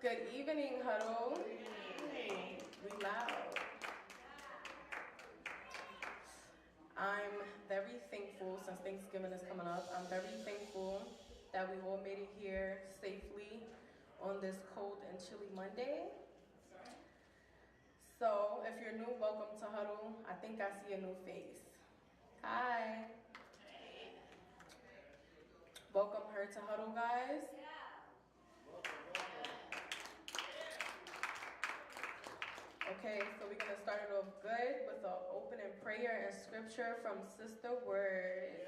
Good evening, Huddle. We loud. I'm very thankful, since Thanksgiving is coming up, I'm very thankful that we all made it here safely on this cold and chilly Monday. So if you're new, welcome to Huddle. I think I see a new face. Hi. Welcome her to Huddle, guys. Okay, so we're going to start it off good with an opening prayer and scripture from Sister Word.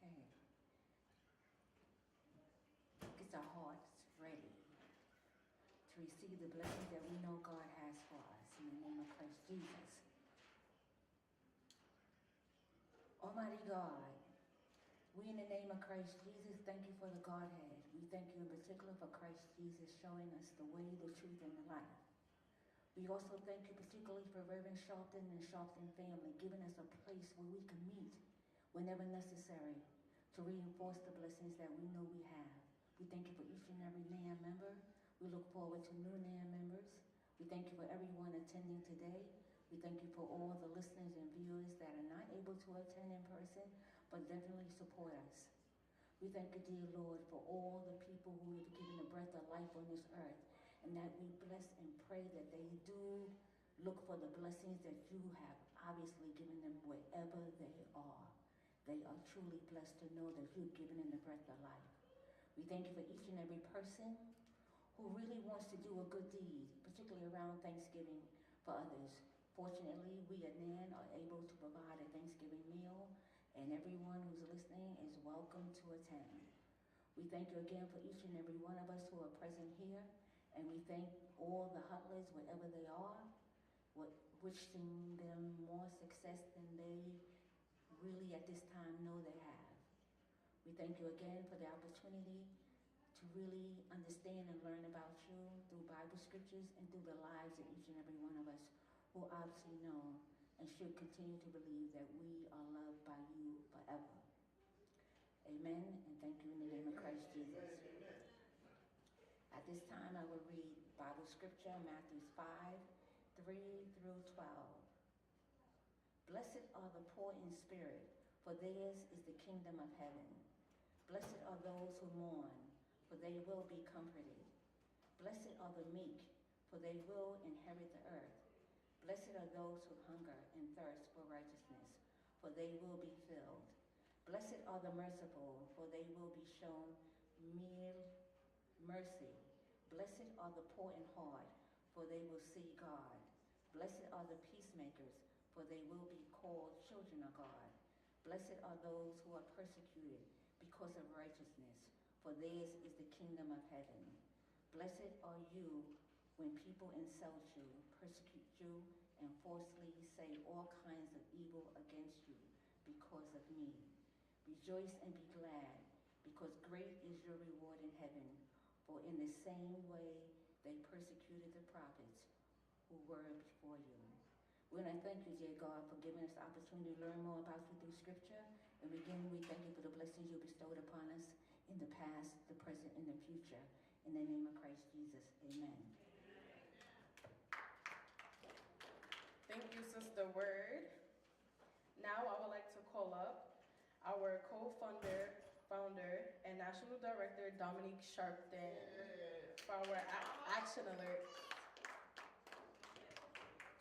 Okay. Get our hearts ready to receive the blessings that we know God has for us in the name of Christ Jesus. Almighty God, we in the name of Christ Jesus thank you for the Godhead. We thank you in particular for Christ Jesus showing us the way, the truth, and the life. We also thank you particularly for Reverend Sharpton and Sharpton family, giving us a place where we can meet whenever necessary to reinforce the blessings that we know we have. We thank you for each and every NAM member. We look forward to new NAM members. We thank you for everyone attending today. We thank you for all the listeners and viewers that are not able to attend in person, but definitely support us. We thank you, dear Lord, for all the people who have given the breath of life on this earth, and that we bless and pray that they do look for the blessings that you have obviously given them wherever they are. They are truly blessed to know that you've given them the breath of life. We thank you for each and every person who really wants to do a good deed, particularly around Thanksgiving for others. Fortunately, we at NAN are able to provide a Thanksgiving meal, and everyone who's listening is welcome to attend. We thank you again for each and every one of us who are present here, and we thank all the huddlers wherever they are, wishing them more success than they really at this time know they have. We thank you again for the opportunity to really understand and learn about you through Bible scriptures and through the lives of each and every one of us who obviously know and should continue to believe that we are loved by you forever. Amen, and thank you in the name of Christ Jesus. At this time, I will read Bible scripture, Matthew 5, 3 through 12. Blessed are the poor in spirit, for theirs is the kingdom of heaven. Blessed are those who mourn, for they will be comforted. Blessed are the meek, for they will inherit the earth. Blessed are those who hunger and thirst for righteousness, for they will be filled. Blessed are the merciful, for they will be shown mercy. Blessed are the poor in heart, for they will see God. Blessed are the peacemakers, for they will be called children of God. Blessed are those who are persecuted because of righteousness, for theirs is the kingdom of heaven. Blessed are you when people insult you, persecute you, and falsely say all kinds of evil against you because of me. Rejoice and be glad, because great is your reward in heaven, for in the same way they persecuted the prophets who were before you. We want to thank you, dear God, for giving us the opportunity to learn more about you through Scripture. And again, we thank you for the blessings you bestowed upon us in the past, the present, and the future. In the name of Christ Jesus, amen. Thank you, Sister Word. Now I would like to call up our co-founder, and National Director, Dominique Sharpton, for our action alert.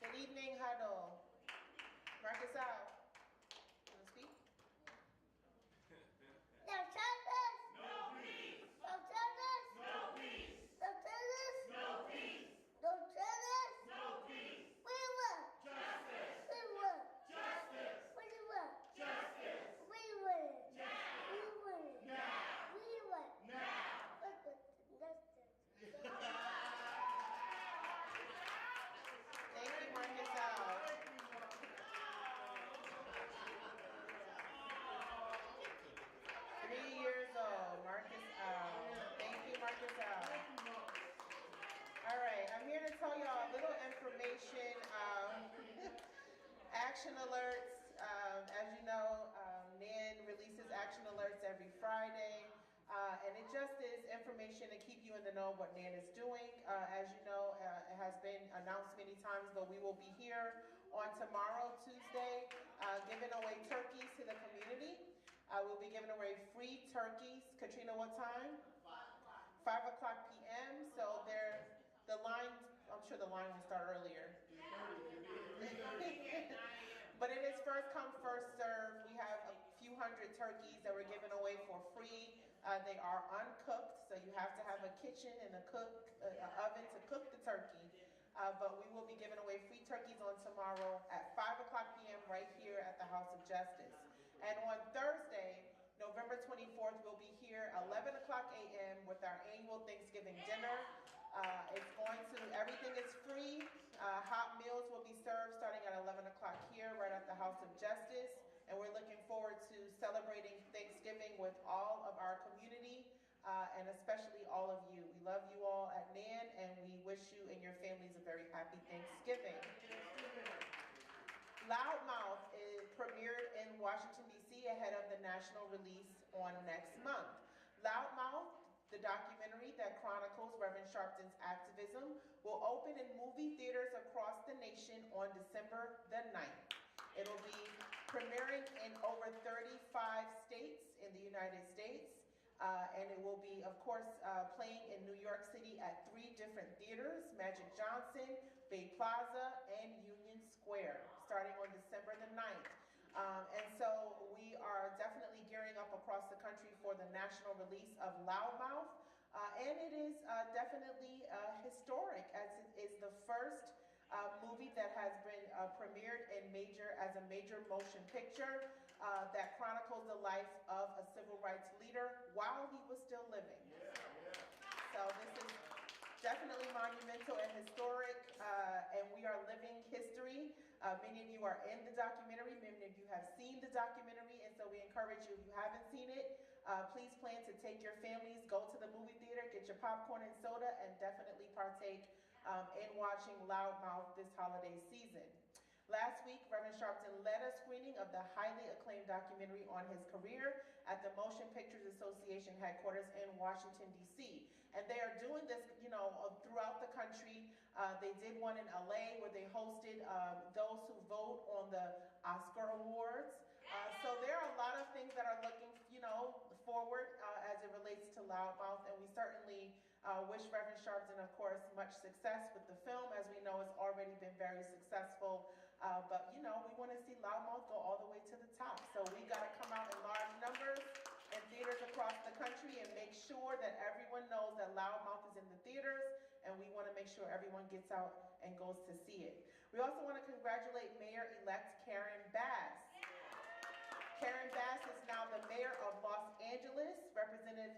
Good evening, Huddle. Mark us out. You want to speak? No justice! No peace! No justice! No peace! No justice! No peace! No justice! No peace! We want Justice! We want Justice! We want Justice! We want Now! We want Now! We want Now! justice. Thank you, Marcus out. action alerts. As you know, NAN releases action alerts every Friday. And it just is information to keep you in the know of what NAN is doing. As you know, it has been announced many times, but we will be here on tomorrow, Tuesday, giving away turkeys to the community. We'll be giving away free turkeys. Katrina, what time? 5 o'clock p.m. So the line, I'm sure the line will start earlier. But it is first come, first serve. We have a few hundred turkeys that we're giving away for free. They are uncooked, so you have to have a kitchen and an oven to cook the turkey. But we will be giving away free turkeys on tomorrow at 5 o'clock p.m. right here at the House of Justice. And on Thursday, November 24th, we'll be here 11 o'clock a.m. with our annual Thanksgiving dinner. Everything is free. Hot meals will be served starting at 11 o'clock here right at the House of Justice. And we're looking forward to celebrating Thanksgiving with all of our community, and especially all of you. We love you all at NAN, and we wish you and your families a very happy Thanksgiving. Loudmouth is premiered in Washington, D.C. ahead of the national release on next month. Loudmouth, the documentary that chronicles Reverend Sharpton's activism, will open in movie theaters across the nation on December the 9th. It'll be premiering in over 35 states in the United States, and it will be, of course, playing in New York City at 3 different theaters: Magic Johnson, Bay Plaza, and Union Square, starting on December the 9th. And so we are definitely gearing up across the country for the national release of Loudmouth. And it is definitely historic, as it is the first movie that has been premiered as a major motion picture that chronicles the life of a civil rights leader while he was still living. So this is definitely monumental and historic, and we are living history. Many of you are in the documentary. Many of you have seen the documentary, and so we encourage you, if you haven't seen it, please plan to take your families, go to the movie theater, get your popcorn and soda, and definitely partake in watching Loudmouth this holiday season. Last week, Reverend Sharpton led a screening of the highly acclaimed documentary on his career at the Motion Pictures Association headquarters in Washington, D.C. And they are doing this, throughout the country. They did one in LA where they hosted those who vote on the Oscar Awards. So there are a lot of things that are looking, forward as it relates to Loudmouth, and we certainly wish Reverend Sharpton, of course, much success with the film. As we know, it's already been very successful. But, we want to see Loudmouth go all the way to the top. So we got to come out in large numbers in theaters across the country and make sure that everyone knows that Loudmouth is in the theaters, and we want to make sure everyone gets out and goes to see it. We also want to congratulate Mayor-elect Karen Bass. Karen Bass is now the mayor of Los Angeles. Representative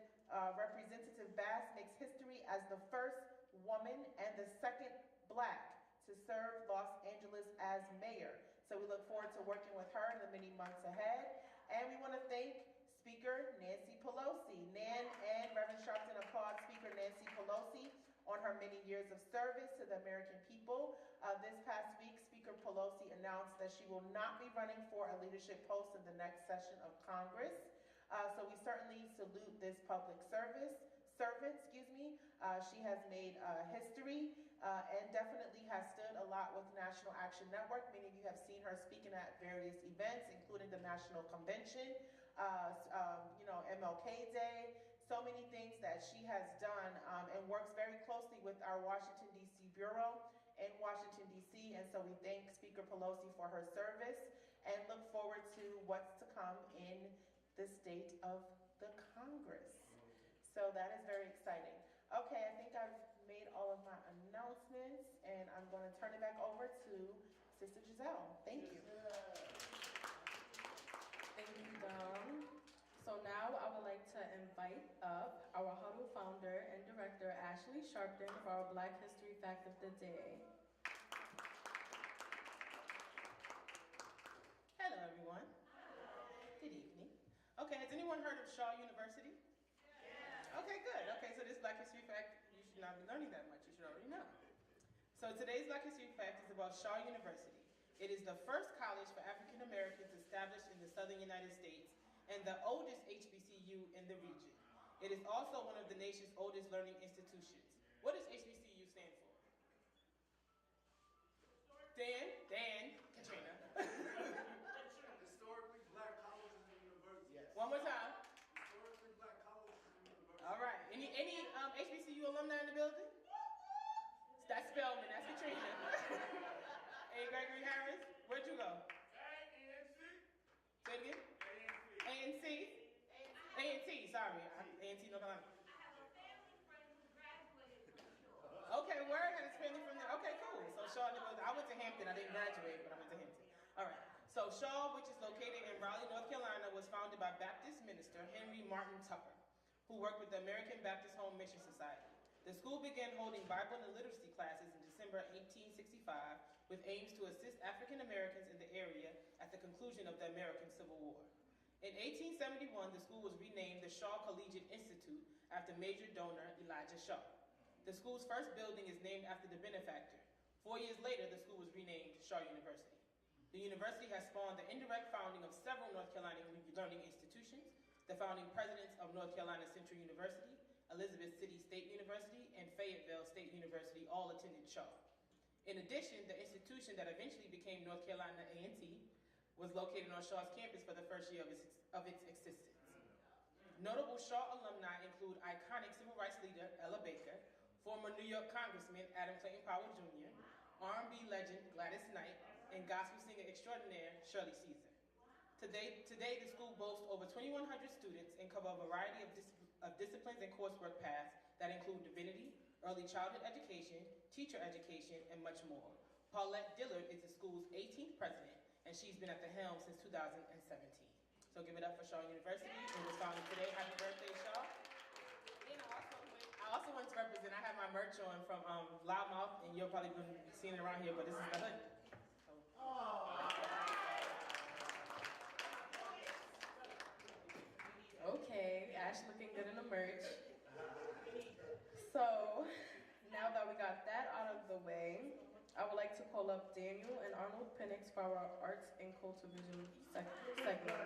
Bass makes history as the first woman and the second Black to serve Los Angeles as mayor. So we look forward to working with her in the many months ahead. And we want to thank Speaker Nancy Pelosi. Nan and Reverend Sharpton applaud Speaker Nancy Pelosi on her many years of service to the American people. This past week, Speaker Pelosi announced that she will not be running for a leadership post in the next session of Congress. So we certainly salute this public servant. She has made history and definitely has stood a lot with National Action Network. Many of you have seen her speaking at various events, including the National Convention, MLK Day, so many things that she has done, and works very closely with our Washington, D.C. Bureau in Washington, D.C. And so we thank Speaker Pelosi for her service and look forward to what's to come in the state of the Congress. So that is very exciting. Okay, I think I've made all of my announcements, and I'm going to turn it back over to Sister Giselle. Thank you. Thank you, Dom. So now I would like to invite up our Huddle founder and director, Ashley Sharpton, for our Black History Fact of the Day. Hello, everyone. Good evening. Okay, has anyone heard of Shaw University? Okay, good. Okay, so this Black History Fact, you should not be learning that much. You should already know. So today's Black History Fact is about Shaw University. It is the first college for African Americans established in the southern United States and the oldest HBCU in the region. It is also one of the nation's oldest learning institutions. What does HBCU stand for? Dan, Katrina. Historically Black colleges and universities. Yes. One more time. Historically Black colleges and universities. All right. Any HBCU alumni in the building? That's Spelman. That's Katrina. Hey, Gregory Harris, where'd you go? ANC. Say it again. ANC. ANC. Sorry, ANC North Carolina. I have a family friend who graduated from Shaw. Okay, where had his family from there? Okay, cool. So Shaw, I went to Hampton. I didn't graduate, but I went to Hampton. All right. So Shaw, which is located in Raleigh, North Carolina, was founded by Baptist minister Henry Martin Tucker, who worked with the American Baptist Home Mission Society. The school began holding Bible and literacy classes in December 1865 with aims to assist African Americans in the area at the conclusion of the American Civil War. In 1871, the school was renamed the Shaw Collegiate Institute after major donor Elijah Shaw. The school's first building is named after the benefactor. 4 years later, the school was renamed Shaw University. The university has spawned the indirect founding of several North Carolina learning institutions, the founding presidents of North Carolina Central University, Elizabeth City State University, and Fayetteville State University all attended Shaw. In addition, the institution that eventually became North Carolina A&T was located on Shaw's campus for the first year of its existence. Notable Shaw alumni include iconic civil rights leader Ella Baker, former New York Congressman Adam Clayton Powell Jr., R&B legend Gladys Knight, and gospel singer extraordinaire Shirley Caesar. Today, the school boasts over 2,100 students and cover a variety of disciplines and coursework paths that include divinity, early childhood education, teacher education, and much more. Paulette Dillard is the school's 18th president, and she's been at the helm since 2017. So give it up for Shaw University. It was founded today. Happy birthday, Shaw. And I also want to represent, I have my merch on from Loudmouth, and you'll probably be seeing it around here, but this is the hood. Okay, Ash looking good in the merch. So, now that we got that out of the way, I would like to call up Daniel and Arnold Penix for our Arts and Culture Vision segment.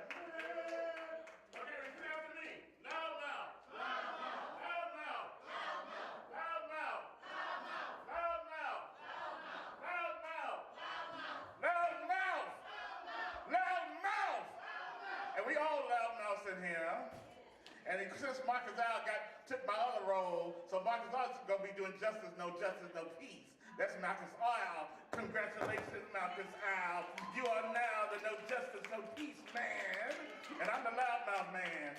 Okay, repeat after me. Loud mouth. Loud mouth. Loud mouth. Loud mouth. Loud mouth. Loud mouth. Loud mouth. Loud mouth. Loud mouth. And we all loud mouths in here. And since Marcus Al took my other role, so Marcus Al is going to be doing Justice, No Peace. That's Marcus Al. Congratulations, Marcus Al. You are now the No Justice, No Peace man. And I'm the loudmouth man.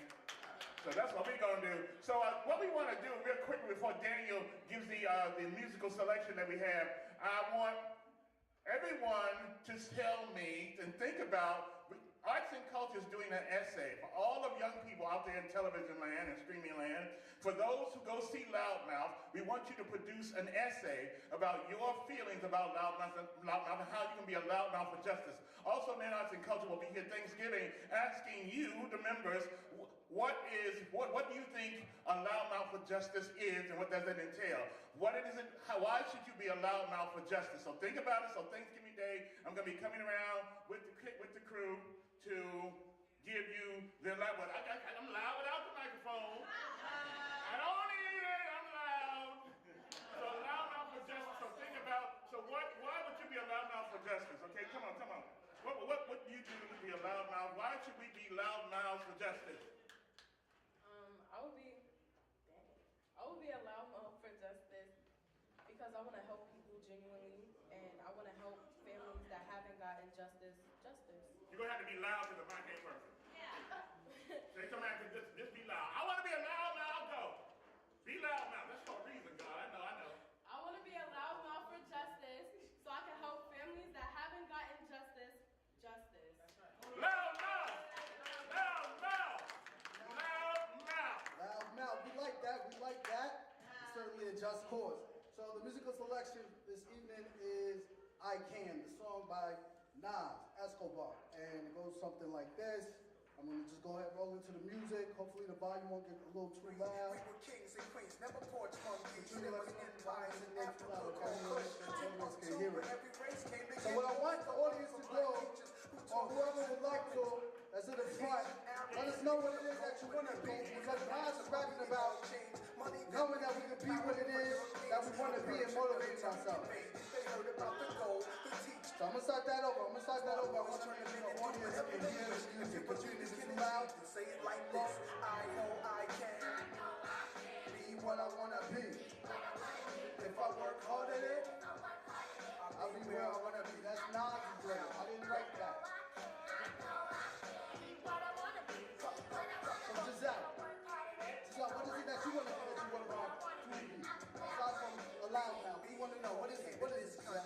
So that's what we're going to do. So what we want to do real quickly before Daniel gives the musical selection that we have, I want everyone to tell me and think about Arts and Culture is doing an essay for all of young people out there in television land and streaming land. For those who go see Loudmouth, we want you to produce an essay about your feelings about Loudmouth and how you can be a loudmouth for justice. Also, Man Arts and Culture will be here Thanksgiving asking you, the members, what do you think a loudmouth for justice is and what does it entail? Why should you be a loudmouth for justice? So think about it. So Thanksgiving Day, I'm going to be coming around with the crew to give you the loud. I'm loud without the microphone. I don't need it. I'm loud. So loudmouth for justice. So think about. So why would you be a loudmouth for justice? Okay, come on. What do you do to be a loudmouth? Why should we be loudmouths for justice? I would be a loudmouth for justice because I want to help people genuinely, and I want to help families that haven't gotten justice. You're going to have to be loud because the mic ain't working. Yeah. They come out to just be loud. I want to be a loud mouth, though. Be loud mouth. That's for a reason, God. I know. I want to be a loudmouth for justice so I can help families that haven't gotten justice. That's right. Loud mouth. Loud mouth. Loud mouth. Loud mouth. We like that. It's certainly a just cause. So the musical selection this evening is I Can, the song by Nas Escobar. And it goes something like this. I'm gonna just go ahead and roll into the music. Hopefully the volume won't get a little too loud. We were kings and queens, never porch monkeys. Continue There like was that. empires in Africa, Okay, called Kush. audience can hear it. Every race came So what I want the audience to do, or whoever would like to, that's in the front, let us know what it is that you want to be, because Nas is rapping about knowing that we can be what it is that we want to be and motivating ourselves. So I'm gonna start that over. I want to make sure the audience can hear the music. Continue, is it too loud? Say it like this. I know I can Be what I wanna be. If I work hard at it, I'll be where I wanna be. That's Nas' letter. I didn't write that. So Giselle, what is it that you wanna be that you wanna be? Aside from a loud mouth, we wanna know what is it? What is it, Giselle?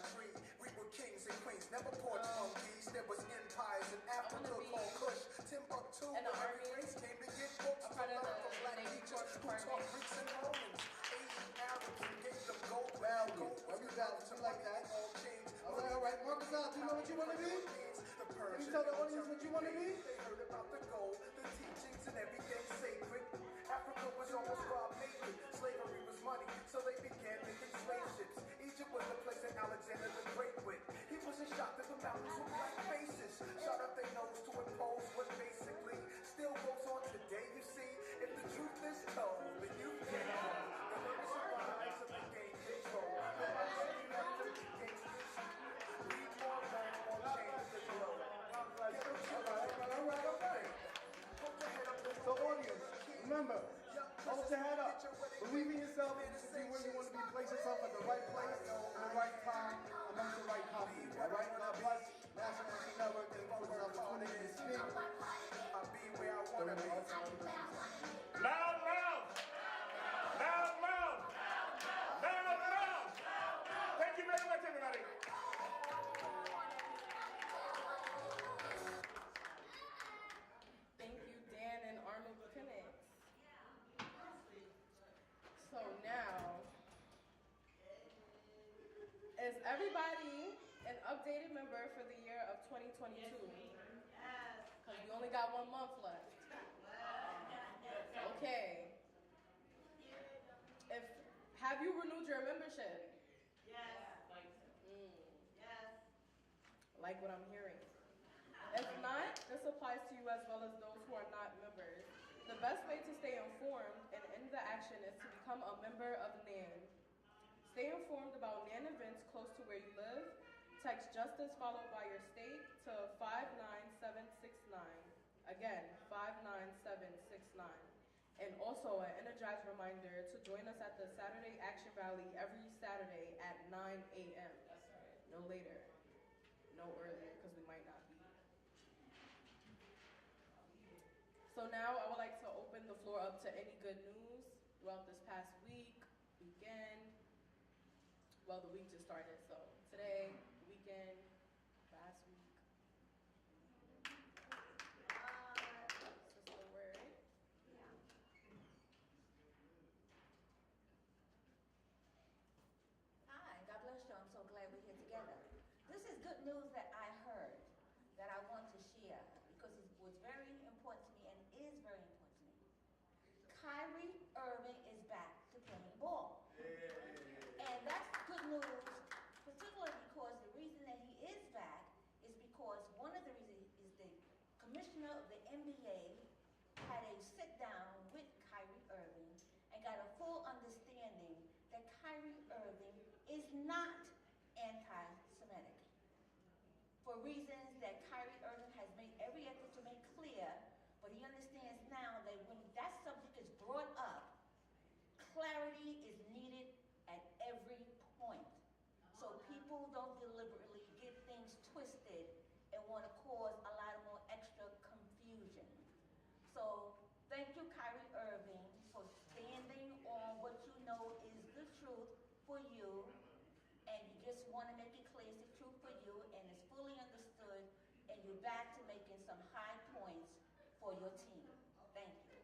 We were kings and queens, never porch monkeys. There was empires in Africa called Kush. Timbuktu, In the where every army. race came to get books I'm to part of learn the from black Navy teachers Corps who taught Department. Greeks and Romans. Asian Arabs and gave them gold. Value. Gold was Every value. converted to We like money, that. all changed. All right. Marcus out. Do you know what you wanna be? The Can Persian you tell the audience what you wanna be? They heard about the gold, the teachings and everything sacred. Africa was almost robbed naked. Slavery was money, so they began making slave ships. Egypt was the place that Alexander the Great went. He wasn't shocked at the mountains with black faces. Shot up their nose to impose what basically still goes on today. You see, if the truth is told, the youth get home. The lyrics are rise of the game control. The lyrics you have to be gangsters. Read more, learn more, change the glow. All right. So audience, remember, hold your head up. Believe in yourself and just be where you want to be. Place yourself at the right place, in the right time, amongst the right company. All right? God bless National Action Network and for this opportunity to speak. I'll be where I wanna be. Loud mouth! Loud mouth! Loud mouth! Thank you very much, everybody. Thank you, Dan and Arnold Penix. So now, is everybody an updated member for the year of 2022? Because you only got 1 month left. Okay. Have you renewed your membership? Like what I'm hearing. If not, this applies to you as well as those who are not members. The best way to stay informed and end the action is to become a member of NAN. Stay informed about NAN events close to where you live. Text justice followed by your state to 59769. Again, 59769. And also an energized reminder to join us at the Saturday Action Rally every Saturday at 9 a.m. No later, no earlier, because we might not be. So now I would like to open the floor up to any good news throughout this past week, weekend. Well, the week just started, so today, weekend, last week. Sister Word. Hi, God bless you. I'm so glad we're here together. This is good news that I heard that I want to share because it was very important to me and is very important to me. Kyrie Irving is back to playing ball. And that's good news, particularly because the reason that he is back is because one of the reasons is the commissioner of the NBA had a sit down with Kyrie Irving and got a full understanding that Kyrie Irving is not anti-Semitic. For reasons that Kyrie Irving has made every effort to make clear, but he understands now that when that subject is brought up, clarity is needed at every point. So people don't deliberately get things twisted and want to cause a lot of more extra confusion. So thank you, Kyrie Irving, for standing on what you know is the truth for you, and you just want to make it clear it's the truth for you, and it's fully understood, and you're back to making some high points for your team. Thank you.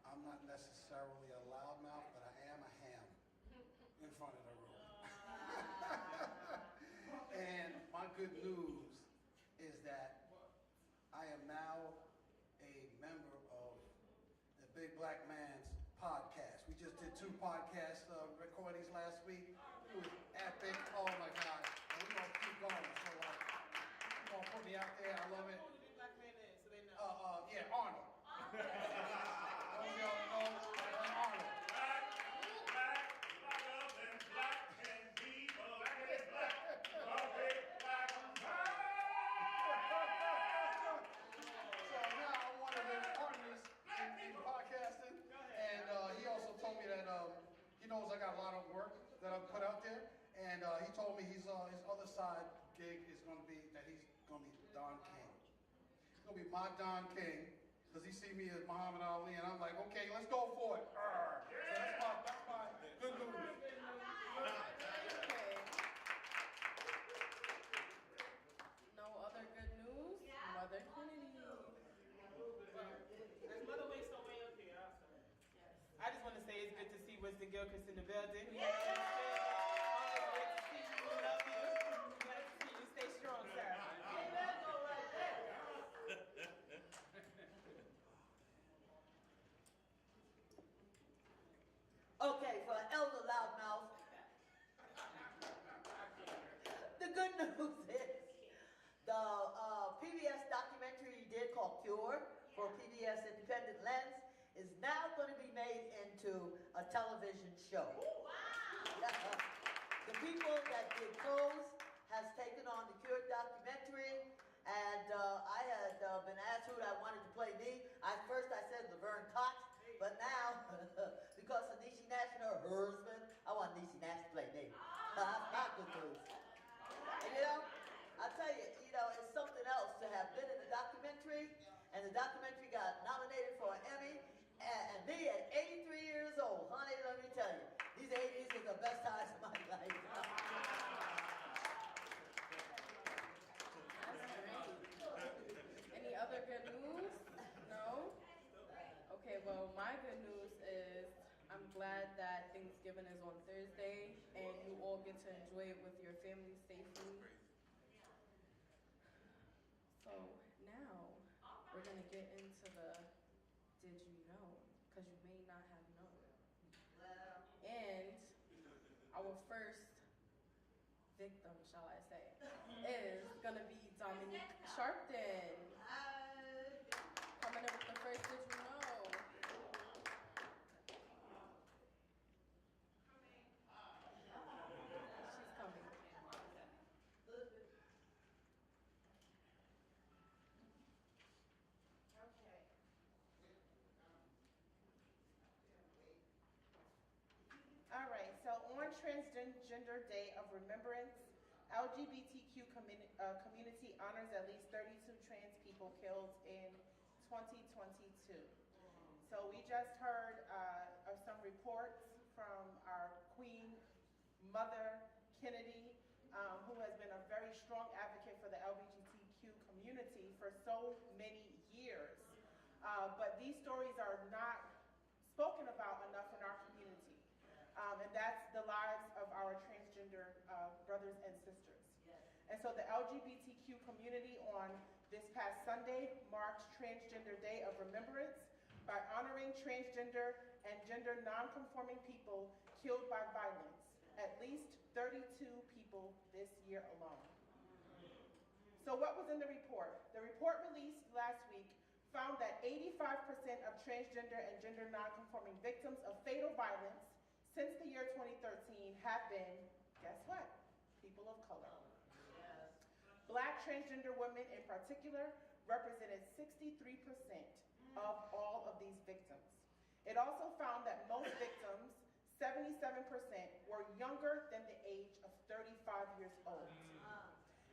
I'm not necessarily a loudmouth good news is that I am now a member of the Big Black Man's podcast. We just did 2 podcast recordings last week. It was epic. Oh my God. And we're going to keep going. So, you're going to put me out there. I love it. Who the Big Black Man is, so they know. Yeah, Arnold. Those of y'all know Arnold. He knows I got a lot of work that I've put out there, and he told me his other side gig is going to be that he's going to be Don King. He's going to be my Don King, because he see me as Muhammad Ali, and I'm like, okay, let's go for it. So that's my good news. Okay. No other good news? Mother Kennedy. That's Mother Way so way up here. Also. I just want to say it's good to see Winston Gilchrist in the building. Always great to see you. We love you. Glad to see you. Stay strong, sir. Okay, for Elder Loudmouth, the good news is the PBS documentary you did called Cure for PBS Independent Lens is now going to be made into a television show. The people that did Pose has taken on the Cure documentary, and I had been asked who I wanted to play me. First I said Laverne Cox, but now, because of Niecy Nash and her husband, I want Niecy Nash to play me. Not good news. And I tell you, it's something else to have been in the documentary, and the documentary got nominated for an Emmy, and me at 83 years old, honey, let me tell you, these 80s are the best times of my life. Any other good news? No? Okay, well, my good news is I'm glad that Thanksgiving is on Thursday and you all get to enjoy it with your family safely. So now we're going to get into the did you know? Because you may not have known. And our first victim, shall I say, is going to be Dominique Sharpton. Coming up with the first did you know? She's coming. All right, so on Transgender Day of Remembrance, LGBTQ community honors at least 32 trans people killed in 2022. So we just heard of some reports from our Queen Mother Kennedy, who has been a very strong advocate for the LGBTQ community for so many years. But these stories are not spoken about enough in our community. And that's the lives of our transgender brothers and sisters. And so the LGBTQ community on this past Sunday marked Transgender Day of Remembrance by honoring transgender and gender non-conforming people killed by violence, at least 32 people this year alone. So what was in the report? The report released last week found that 85% of transgender and gender non-conforming victims of fatal violence since the year 2013 have been, guess what? People of color. Yes. Black transgender women in particular represented 63% of all of these victims. It also found that most victims, 77%, were younger than the age of 35 years old.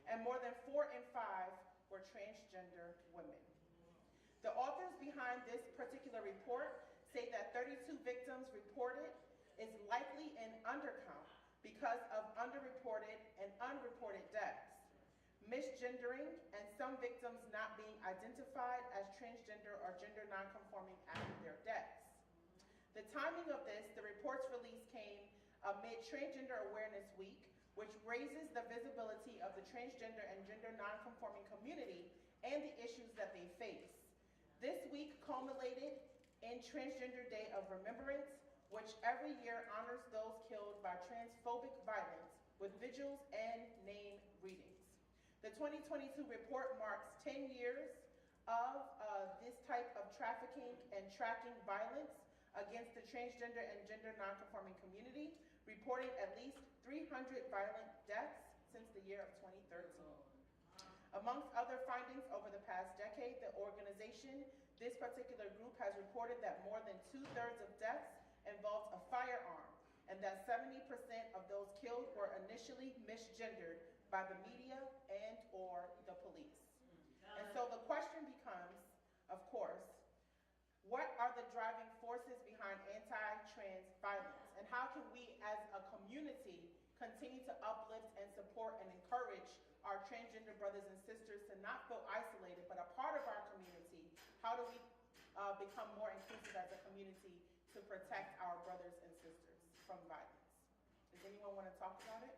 And more than 4 in 5 were transgender women. The authors behind this particular report say that 32 victims reported is likely an undercount because of underreported and unreported deaths, misgendering, and some victims not being identified as transgender or gender nonconforming after their deaths. The timing of this, the report's release came amid Transgender Awareness Week, which raises the visibility of the transgender and gender nonconforming community and the issues that they face. This week culminated in Transgender Day of Remembrance, which every year honors those killed by transphobic violence with vigils and name readings. The 2022 report marks 10 years of this type of trafficking and tracking violence against the transgender and gender nonconforming community, reporting at least 300 violent deaths since the year of 2013. Amongst other findings over the past decade, the organization, this particular group has reported that more than 2/3 of deaths involved a firearm, and that 70% of those killed were initially misgendered by the media and or the police. And so the question becomes, of course, what are the driving forces behind anti-trans violence? And how can we as a community continue to uplift and support and encourage our transgender brothers and sisters to not feel isolated, but a part of our community? How do we become more inclusive as a community to protect our brothers and sisters from violence? Does anyone want to talk about it?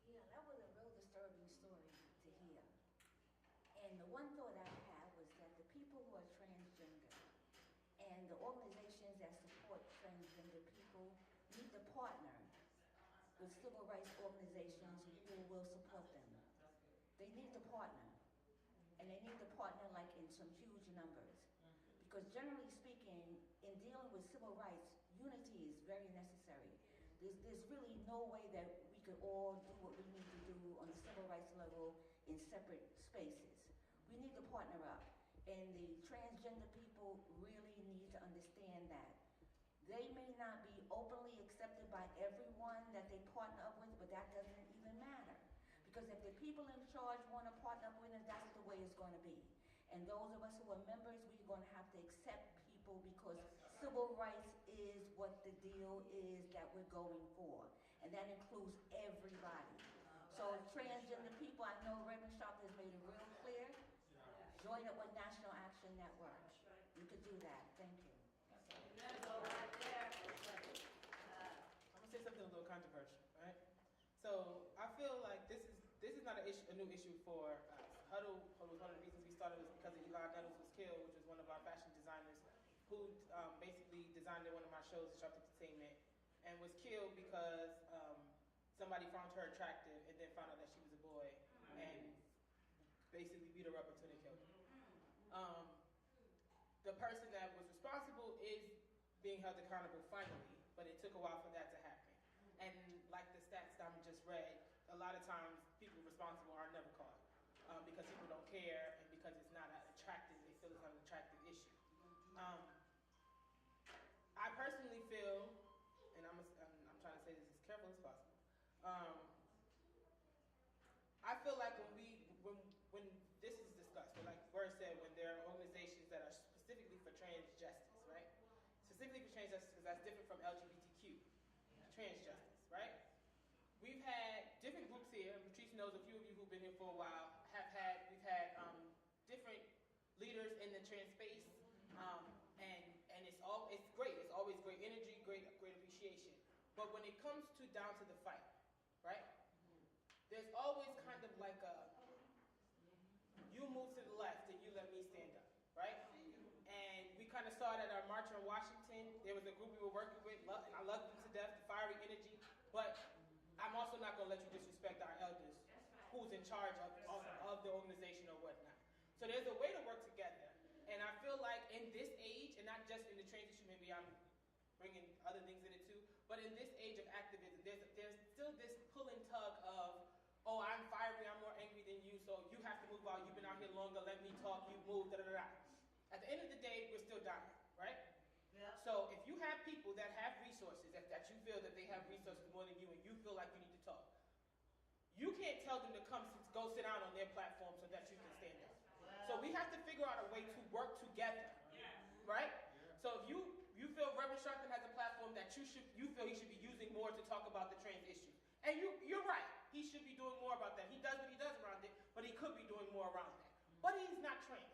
Yeah, that was a real disturbing story to hear. And the one thought I had was that the people who are transgender and the organizations that support transgender people need to partner with civil rights organizations who will support them. They need to partner. And they need to partner like in some huge numbers. Because generally speaking, in dealing with civil rights, unity is very necessary. There's really no way that we could all do what we need to do on the civil rights level in separate spaces. We need to partner up. And the transgender people really need to understand that. They may not be openly accepted by everyone that they partner up with, but that doesn't even matter. Because if the people in charge want to partner up with them, that's the way it's going to be. And those of us who are members, we're going to have to accept people because civil rights is what the deal is that we're going for. And that includes everybody. So transgender people, I know Reverend Sharp has made it real clear. Join up with National Action Network. You could do that. Thank you. I'm gonna say something a little controversial, right? So I feel like this is not a new issue for us. Huddle was one of the reasons we started was because of Eli Nettles was killed, which was one of our fashion designers who basically designed one of my shows, Sharp Entertainment, and was killed because somebody found her attractive and then found out that she was a boy and basically beat her up until they killed her. The person that was responsible is being held accountable finally, but it took a while for that to happen. And like the stats Diamond just read, a lot of times people responsible are never caught because people don't care and because it's not attractive, they feel it's not an attractive issue. I personally feel, and I'm trying to say this as careful as possible, I feel like when this is discussed, or like Word said, when there are organizations that are specifically for trans justice, right? Specifically for trans justice, because that's different from LGBTQ, trans justice, right? We've had different groups here, and Patrice knows a few of you who've been here for a while, we've had different leaders in the trans space, and it's great. It's always great energy, great appreciation. But when it comes down to the fight, right? There's always kind of like you move to the left and you let me stand up, right? And we kind of saw it at our march in Washington. There was a group we were working with, and I loved them to death, the fiery energy. But I'm also not going to let you disrespect our elders, who's in charge of the organization or whatnot. So there's a way to work together. And I feel like in this age, and not just in the trans issue, maybe I'm bringing other things in it too, but in this age of activism, there's still this pull and tug of, oh, I'm fiery, I'm more angry than you, so you have to move out, you've been out here longer, let me talk, you move, da-da-da-da. At the end of the day, we're still dying, right? Yeah. So if you have people that have resources, that you feel that they have resources more than you, and you feel like you need to talk, you can't tell them to go sit down on their platform so that you can stand up. So we have to figure out a way to work together, right? So if you feel Reverend Sharpton has a platform that you feel he should be using more to talk about the trans issue, and you're right. he should be doing more about that. He does what he does around it, but he could be doing more around that. But he's not trans.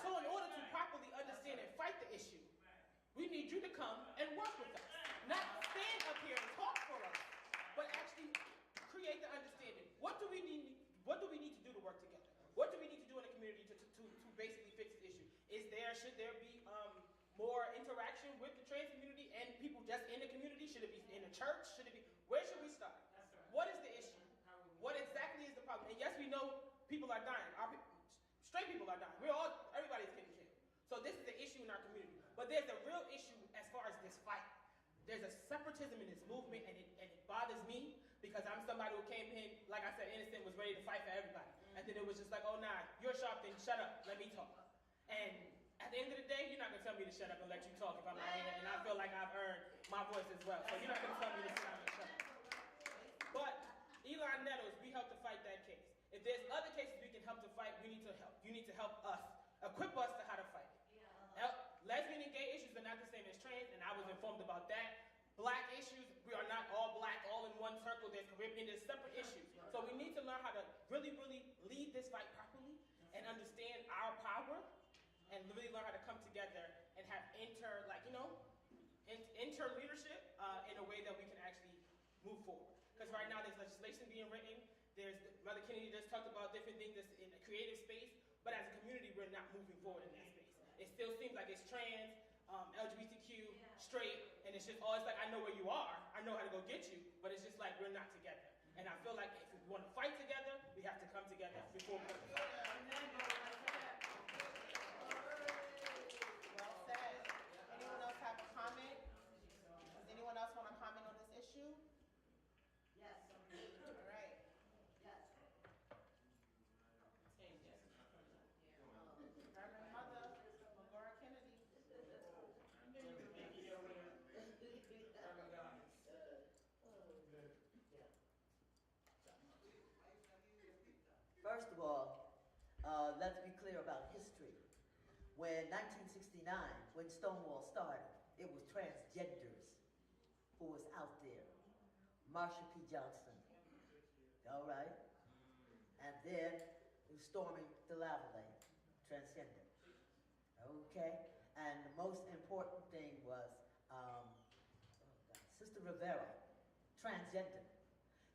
So in order to properly understand and fight the issue, we need you to come and work with us. Not stand up here and talk for us, but actually create the understanding. What do we need to do to work together? What do we need to do in the community to basically fix the issue? Should there be more interaction with the trans community and people just in the community? Should it be in the church? Where should we start? What is the issue? What exactly is the problem? And yes, we know people are dying. Straight people are dying. Everybody's getting killed. So this is the issue in our community. But there's a real issue as far as this fight. There's a separatism in this movement, and it bothers me because I'm somebody who came in, like I said, innocent, was ready to fight for everybody. And then it was just like, oh, nah, you're sharp, then shut up, let me talk. And at the end of the day, you're not going to tell me to shut up and let you talk if I'm out here, and I feel like I've earned my voice as well. So you're not going to tell me to sit down and shut up. But Elon Nettles, we helped to fight that case. If there's other cases we can help to fight, we need to help. You need to help us, equip us to how to fight it. Lesbian and gay issues are not the same as trans, and I was informed about that. Black issues, we are not all black, all in one circle. There's Caribbean, there's separate issues. So we need to learn how to really, really lead this fight properly and understand our power and really learn how to come together and have inter leadership in a way that we can actually move forward. Because right now there's legislation being written. Mother Kennedy just talked about different things that's in the creative space, but as a community, we're not moving forward in that space. It still seems like it's trans, LGBTQ, straight, and it's just always like, I know where you are, I know how to go get you, but it's just like we're not together. And I feel like if we want to fight together, we have to come together before we fight. Well said. Anyone else have a comment? Does anyone else want to comment on this issue? Yes. All right. Yes. Reverend Mother Laura Kennedy. First of all, let's be clear about history. When 1969, when Stonewall started, it was transgenders who was out there. Marsha P. Johnson, all right? And then it was Stormy DeLavallee, transgender, okay? And the most important thing was Sister Rivera, transgender.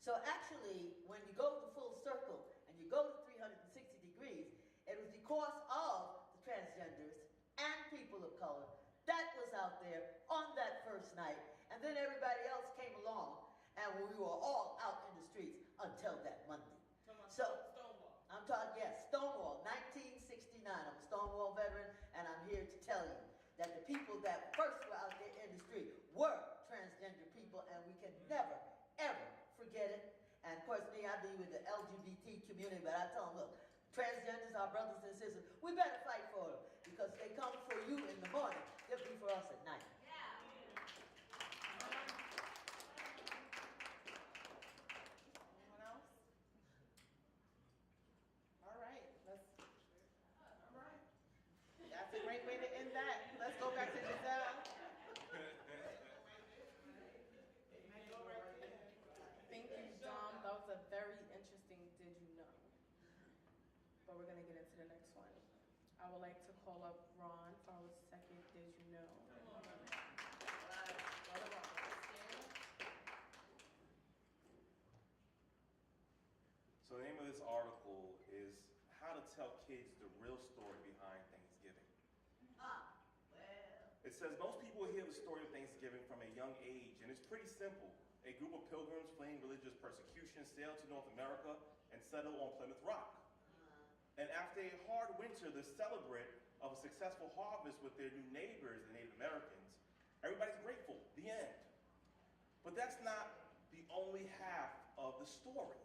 So actually, when you go the full circle and you go to 360 degrees, it was because of the transgenders and people of color that was out there on that first night, and then everybody else came along, and we were all out in the streets until that Monday. So, I'm talking, yes, Stonewall, 1969. I'm a Stonewall veteran, and I'm here to tell you that the people that first were out there in the street were transgender people, and we can never, ever forget it. And of course, me, I be with the LGBT community, but I tell them, look, transgenders, our brothers and sisters, we better fight for them, because they come for you in the morning, they'll be for us at night. Anyone else? All right. That's a great way to end that. Let's go back to Giselle. Thank you, Dom. That was a very interesting Did You Know? But we're going to get into the next one. I would like to call up Ron for our second Did You Know? So the name of this article is How to Tell Kids the Real Story Behind Thanksgiving. It says most people hear the story of Thanksgiving from a young age, and it's pretty simple. A group of pilgrims fleeing religious persecution sailed to North America and settled on Plymouth Rock. And after a hard winter, the celebrant of a successful harvest with their new neighbors, the Native Americans, everybody's grateful, the end. But that's not the only half of the story.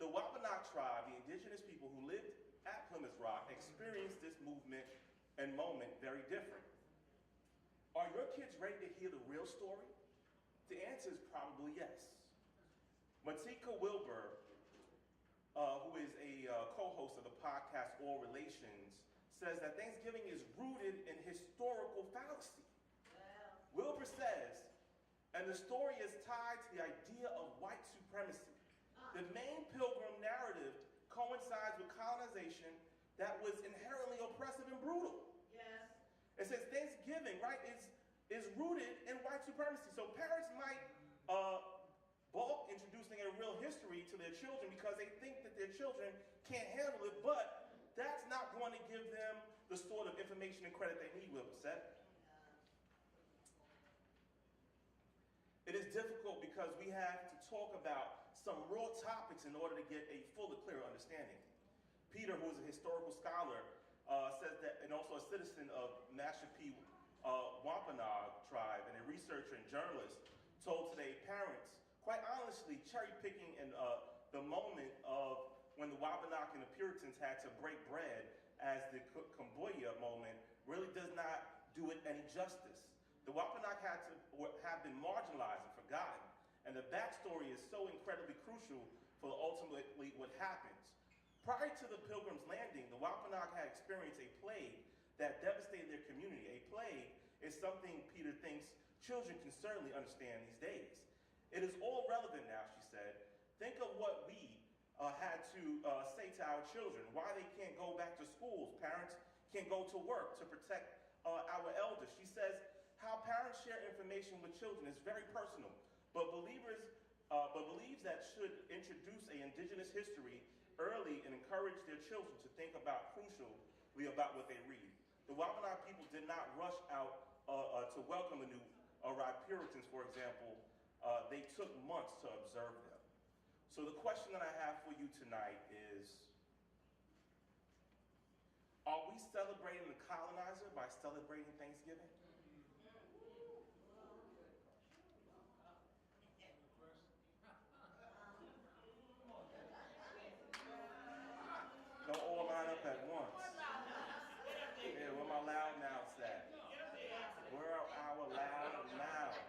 The Wabanaki tribe, the indigenous people who lived at Plymouth Rock, experienced this movement and moment very different. Are your kids ready to hear the real story? The answer is probably yes. Matika Wilbur, who is a co-host of the podcast All Relations, says that Thanksgiving is rooted in historical fallacy. Wilbur says And the story is tied to the idea of white supremacy. The main Pilgrim narrative coincides with colonization that was inherently oppressive and brutal. Yes. It says Thanksgiving, right, is rooted in white supremacy. So parents might balk introducing a real history to their children because they think that their children can't handle it, but that's not going to give them the sort of information and credit they need, Wilbert. It is difficult because we have to talk about some raw topics in order to get a fuller, clearer understanding. Peter, who is a historical scholar, says that, and also a citizen of Mashpee Wampanoag tribe, and a researcher and journalist, told today parents, quite honestly, cherry-picking in the moment of when the Wampanoag and the Puritans had to break bread as the Cambodia moment really does not do it any justice. The Wampanoag have been marginalized and forgotten, and the backstory is so incredibly crucial for ultimately what happens. Prior to the Pilgrims' landing, the Wampanoag had experienced a plague that devastated their community. A plague is something Peter thinks children can certainly understand these days. It is all relevant now, she said. Think of what we had to say to our children, why they can't go back to schools, parents can't go to work to protect our elders. She says, how parents share information with children is very personal, but believes that should introduce an indigenous history early and encourage their children to think about crucially about what they read. The Wampanoag people did not rush out to welcome the new arrived Puritans, for example. They took months to observe them. So the question that I have for you tonight is, are we celebrating the colonizer by celebrating Thanksgiving? Don't all line up at once. Yeah, where my loud mouths at? Where are our loud mouths?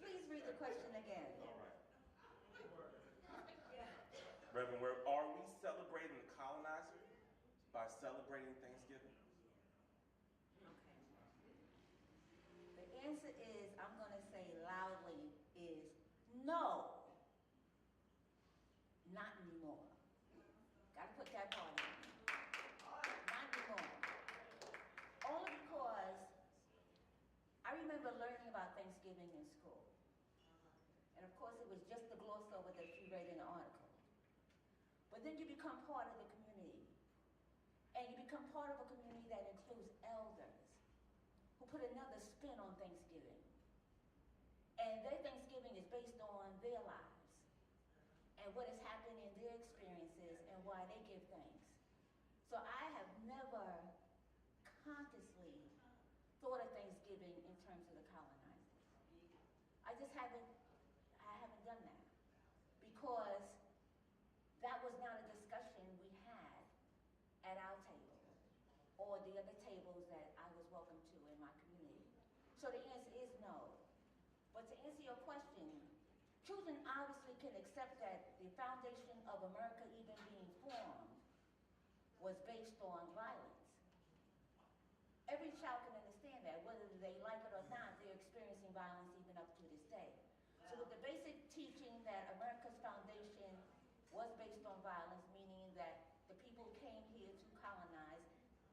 Please read the question again. All right. Reverend, are we celebrating the colonizer by celebrating Thanksgiving? The answer is, I'm going to say loudly, is no. Not anymore. Got to put that part in. Not anymore. Only because I remember learning about Thanksgiving in school. And of course it was just the gloss over that you read in the article. But then you become part of the community. And you become part of a community that includes elders who put another spin on Thanksgiving. And their Thanksgiving is based on their lives and what has happened in their experiences and why they give thanks. So I have never consciously thought of Thanksgiving in terms of the colonizers. I haven't done that because that was not a discussion we had at our table or the other tables that I was welcome to in my community. So the answer is no. But to answer your question, children obviously can accept that the foundation of America even being formed was based on violence. Every child can understand that, whether they like it or not, they're experiencing violence even up to this day. So with the basic teaching that America's foundation was based on violence, meaning that the people came here to colonize,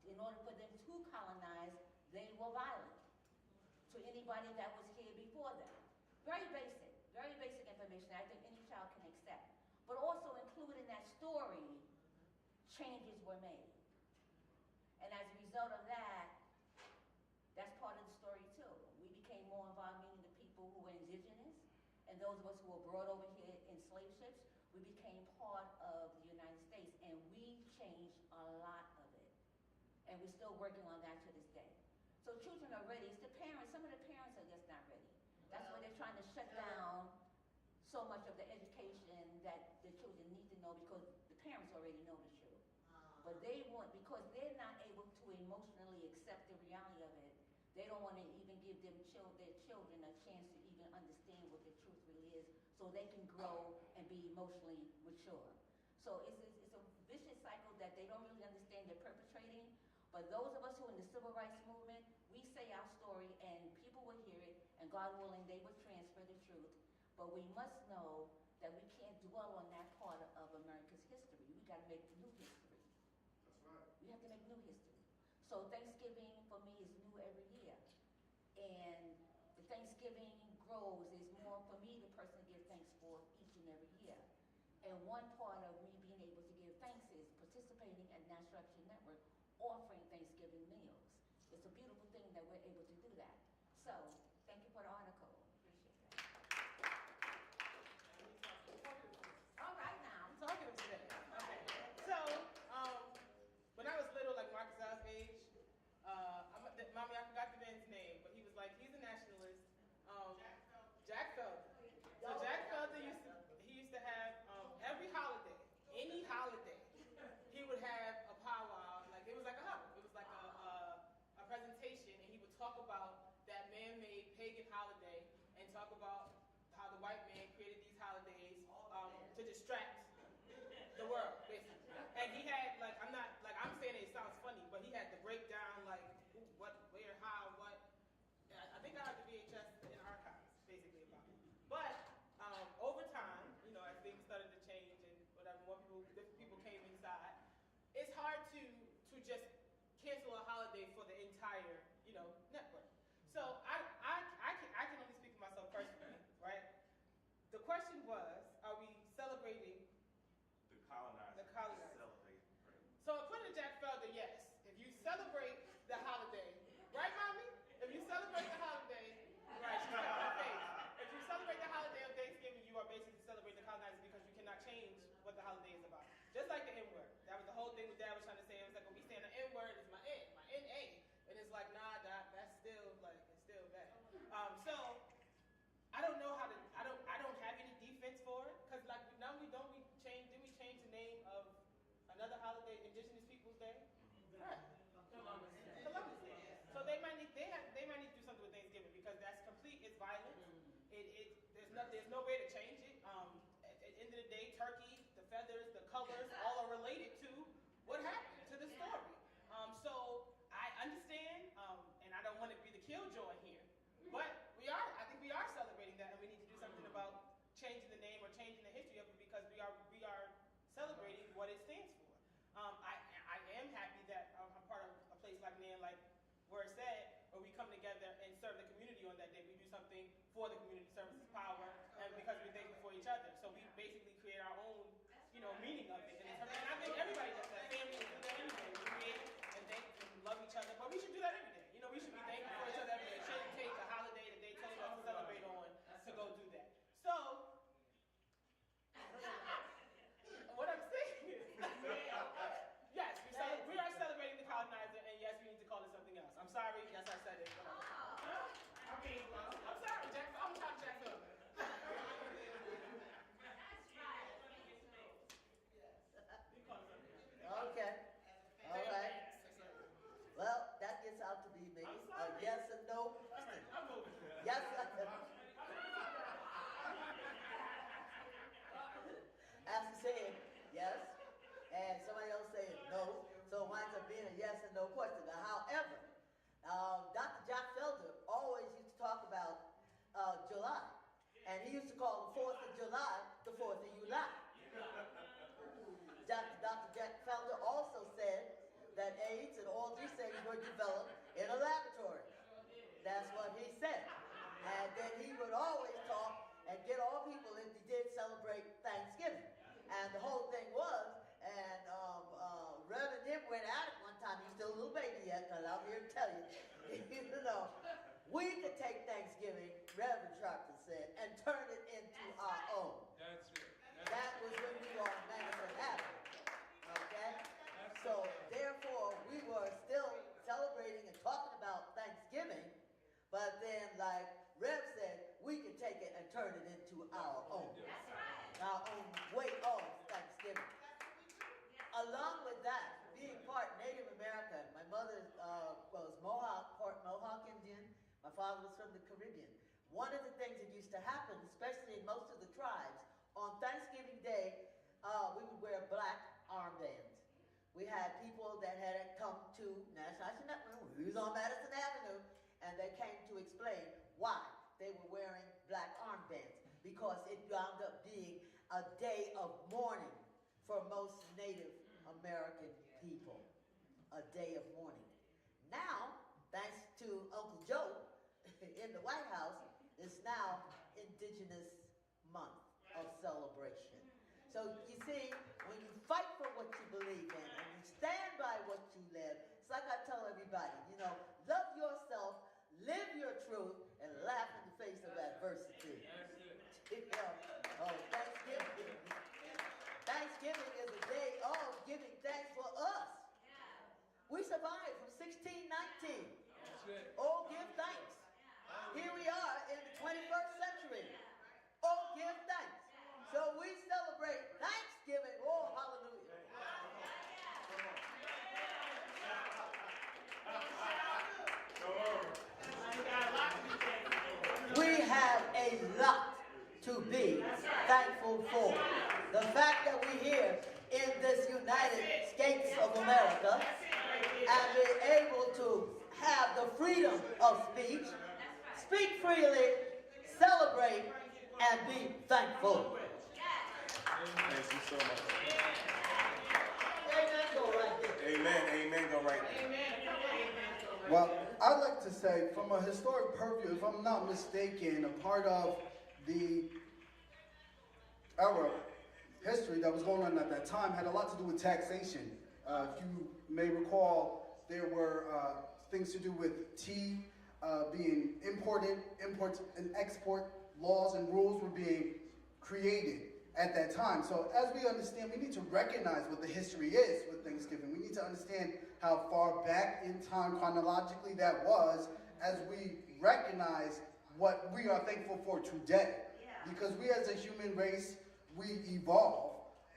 in order for them to colonize, they were violent to anybody that was here before them. Very basic information I think any child can accept. But also included in that story, changes were made. And as a result of that, that's part of the story too. We became more involved, meaning the people who were indigenous, and those of us who were brought over here in slave ships, we became part of the United States, and we changed a lot of it. And we're still working on that to this day. So children are ready. It's the parents, some of the parents are just not ready. That's why they're trying to shut down so much of the education that the children need to know, because the parents already know the truth. But they want, because they're not able to emotionally accept the reality of it, they don't want to even give their children a chance to even understand what the truth really is, so they can grow and be emotionally mature. So it's a vicious cycle that they don't really understand they're perpetrating. But those of us who are in the civil rights movement, we say our story God willing, they will transfer the truth. But we must know that we can't dwell on that part of America's history. We got to make new history. That's right. We have to make new history. So Thanksgiving for me is new every year. And the Thanksgiving grows is more for me the person to give thanks for each and every year. And one part of me being able to give thanks is participating at National Action Network offering Thanksgiving meals. It's a beautiful thing that we're able to do that. So thank you for the article. Appreciate that. All right now. I'm talking to today. Okay. So, when I was little, like Marcus Al's age, mommy, I forgot the man's name, but he was like, he's a nationalist. Jack Felder. So Jack Felder used to have every holiday, any holiday, he would have a powwow. Like it was like a huddle. It was like a presentation, and he would talk about that man-made pagan holiday and talk about how the white man created these holidays to distract the world, basically. And he had like I'm saying it sounds funny, but he had to break down like who, what, where, how, what. I think I have the VHS in archives, basically about it. But over time, as things started to change and whatever, different people came inside. It's hard to just cancel a holiday for the entire network. So I can only speak for myself personally, right? The question was, are we celebrating The colonizer. Celebrate. So according to Jack Felder, yes. If you celebrate the holiday, right, mommy? If you celebrate the holiday, right? She's got her face. If you celebrate the holiday of Thanksgiving, you are basically celebrating the colonizer because you cannot change what the holiday is about. Just like the N-word. That was the whole thing what Dad was trying to say. It was like when we saying the N-word is my N, my N-A, and it's like nah, Doc, that's still like it's still bad. So I don't know how to. I don't have any defense for it because like now we change. Did we change the name of another holiday, Indigenous Peoples Day? Right. Columbus Day. So they might need to do something with Thanksgiving because that's complete. It's violent. There's no way to change it. At the end of the day, turkey, the feathers, the colors, all are related to what happened to the story. So I understand, and I don't want to be the killjoy here, but I think we are celebrating that, and we need to do something about changing the name or changing the history of it because we are celebrating what it stands for. I am happy that I'm part of a place like Man, like where it's at, where we come together and serve the community on that day. We do something for the community, services power, and because we're thankful for each other. So we basically create our own, meaning of it. And I think everybody does that. Families do that anyway. We create and thank and love each other. But we should do that every day. We should be thankful for each other every day. It shouldn't take a holiday that they told us to celebrate on to go do that. So, what I'm saying is, yes, we are celebrating the colonizer, and yes, we need to call it something else. I'm sorry, yes, I said it. I'm sorry, Jack. I'm sorry, Jack Phillips. Okay. All right. Well, that gets out to be maybe a yes and no. I'm moving. Yes. After saying yes, and somebody else saying no, so it winds up being a yes and no question. Now, however, Dr. Jack Felder always used to talk about July, and he used to call the 4th of July the 4th of July. Dr. Jack Felder also said that AIDS and all these things were developed in a laboratory. That's what he said. And then he would always talk and get all people if he did celebrate Thanksgiving. And the whole thing was, and Reverend him went at it one time. He's still a little baby yet, because I'm here to tell you, we could take Thanksgiving, Reverend Sharpton said, and turn it into our own. That's it. That was when we were on Madison Avenue. Okay? So, therefore, we were still celebrating and talking about Thanksgiving, but then, like Rev said, we can take it and turn it into our own. That's right. Our own way of Thanksgiving. Along with that, being part Native American, my mother was Mohawk, part Mohawk Indian. My father was from the Caribbean. One of the things that used to happen, especially in most of the tribes, on Thanksgiving Day, we would wear black armbands. We had people that had come to National Action Network, we was on Madison Avenue, and they came to explain why they black armbands because it wound up being a day of mourning for most Native American people. A day of mourning. Now, thanks to Uncle Joe in the White House, it's now Indigenous Month of celebration. So you see, when you fight for what you believe in and you stand by what you live, it's like I tell everybody, you know, love yourself, live your truth, and laugh in the face of adversity. Oh, Thanksgiving. Thanksgiving is a day of giving thanks for us. We survived from 1619. Oh, give thanks. Here we are in the 21st century. Oh, give thanks. So we celebrate Thanksgiving. Oh, hallelujah. We have a lot to be thankful for. The fact that we're here in this United States of America and we're able to have the freedom of speech, speak freely, celebrate, and be thankful. Thank you so much. Amen, go right there. Amen, go right there. Well, I'd like to say, from a historic purview, if I'm not mistaken, a part of the era history that was going on at that time had a lot to do with taxation. If you may recall, there were things to do with tea being imported, import and export laws and rules were being created at that time. So as we understand, we need to recognize what the history is with Thanksgiving. We need to understand how far back in time chronologically that was as we recognize what we are thankful for today. Because we as a human race, we evolve.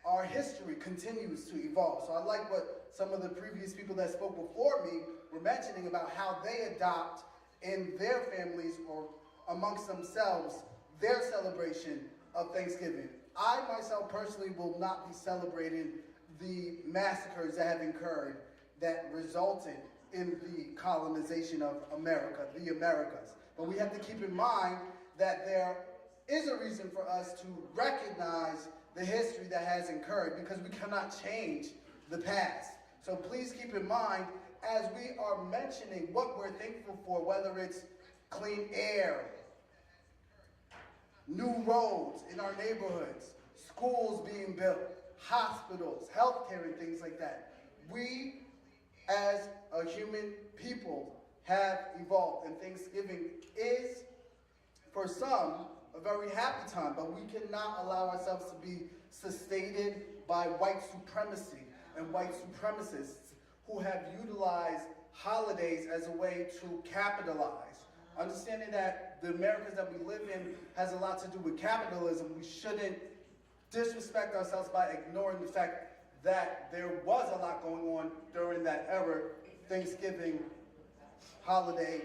Our history continues to evolve. So I like what some of the previous people that spoke before me were mentioning about how they adopt in their families or amongst themselves their celebration of Thanksgiving. I myself personally will not be celebrating the massacres that have occurred that resulted in the colonization of America, the Americas. But we have to keep in mind that there is a reason for us to recognize the history that has occurred because we cannot change the past. So please keep in mind as we are mentioning what we're thankful for, whether it's clean air, new roads in our neighborhoods, schools being built, hospitals, healthcare, and things like that. We, as a human people, have evolved, and Thanksgiving is, for some, a very happy time, but we cannot allow ourselves to be sustained by white supremacy and white supremacists who have utilized holidays as a way to capitalize. Understanding that the Americas that we live in has a lot to do with capitalism, we shouldn't disrespect ourselves by ignoring the fact that there was a lot going on during that era. Thanksgiving holiday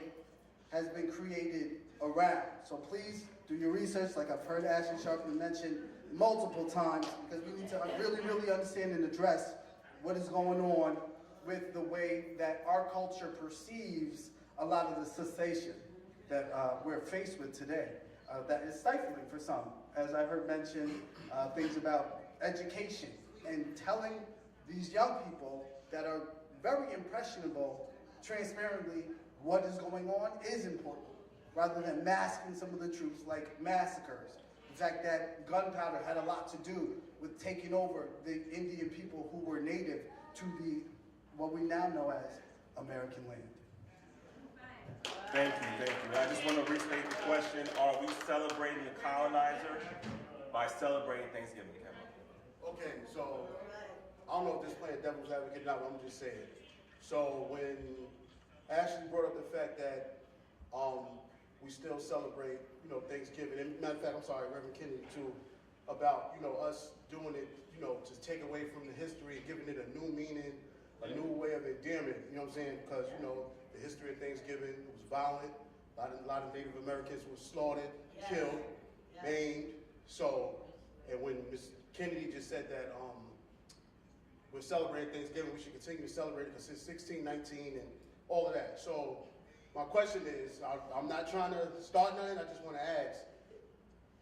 has been created around. So please do your research, like I've heard Ashley Sharpton mention multiple times, because we need to really understand and address what is going on with the way that our culture perceives a lot of the cessation that we're faced with today. That is stifling for some. As I heard mentioned, things about education and telling these young people that are very impressionable transparently what is going on is important, rather than masking some of the truths like massacres. The fact that gunpowder had a lot to do with taking over the Indian people who were native to the what we now know as American land. Thank you. I just want to restate the question. Are we celebrating the colonizer by celebrating Thanksgiving, Kevin? Okay, so I don't know if this playing devil's advocate or not, but I'm just saying. So when Ashley brought up the fact that we still celebrate, Thanksgiving, and matter of fact, I'm sorry, Reverend Kennedy too, about, us doing it, to take away from the history and giving it a new meaning, a new way of endearment, you know what I'm saying? Because, the history of Thanksgiving was violent. A lot of Native Americans were slaughtered, killed, maimed. So, and when Ms. Kennedy just said that we're celebrating Thanksgiving, we should continue to celebrate it because it's 1619 and all of that. So, my question is, I'm not trying to start nothing, I just want to ask,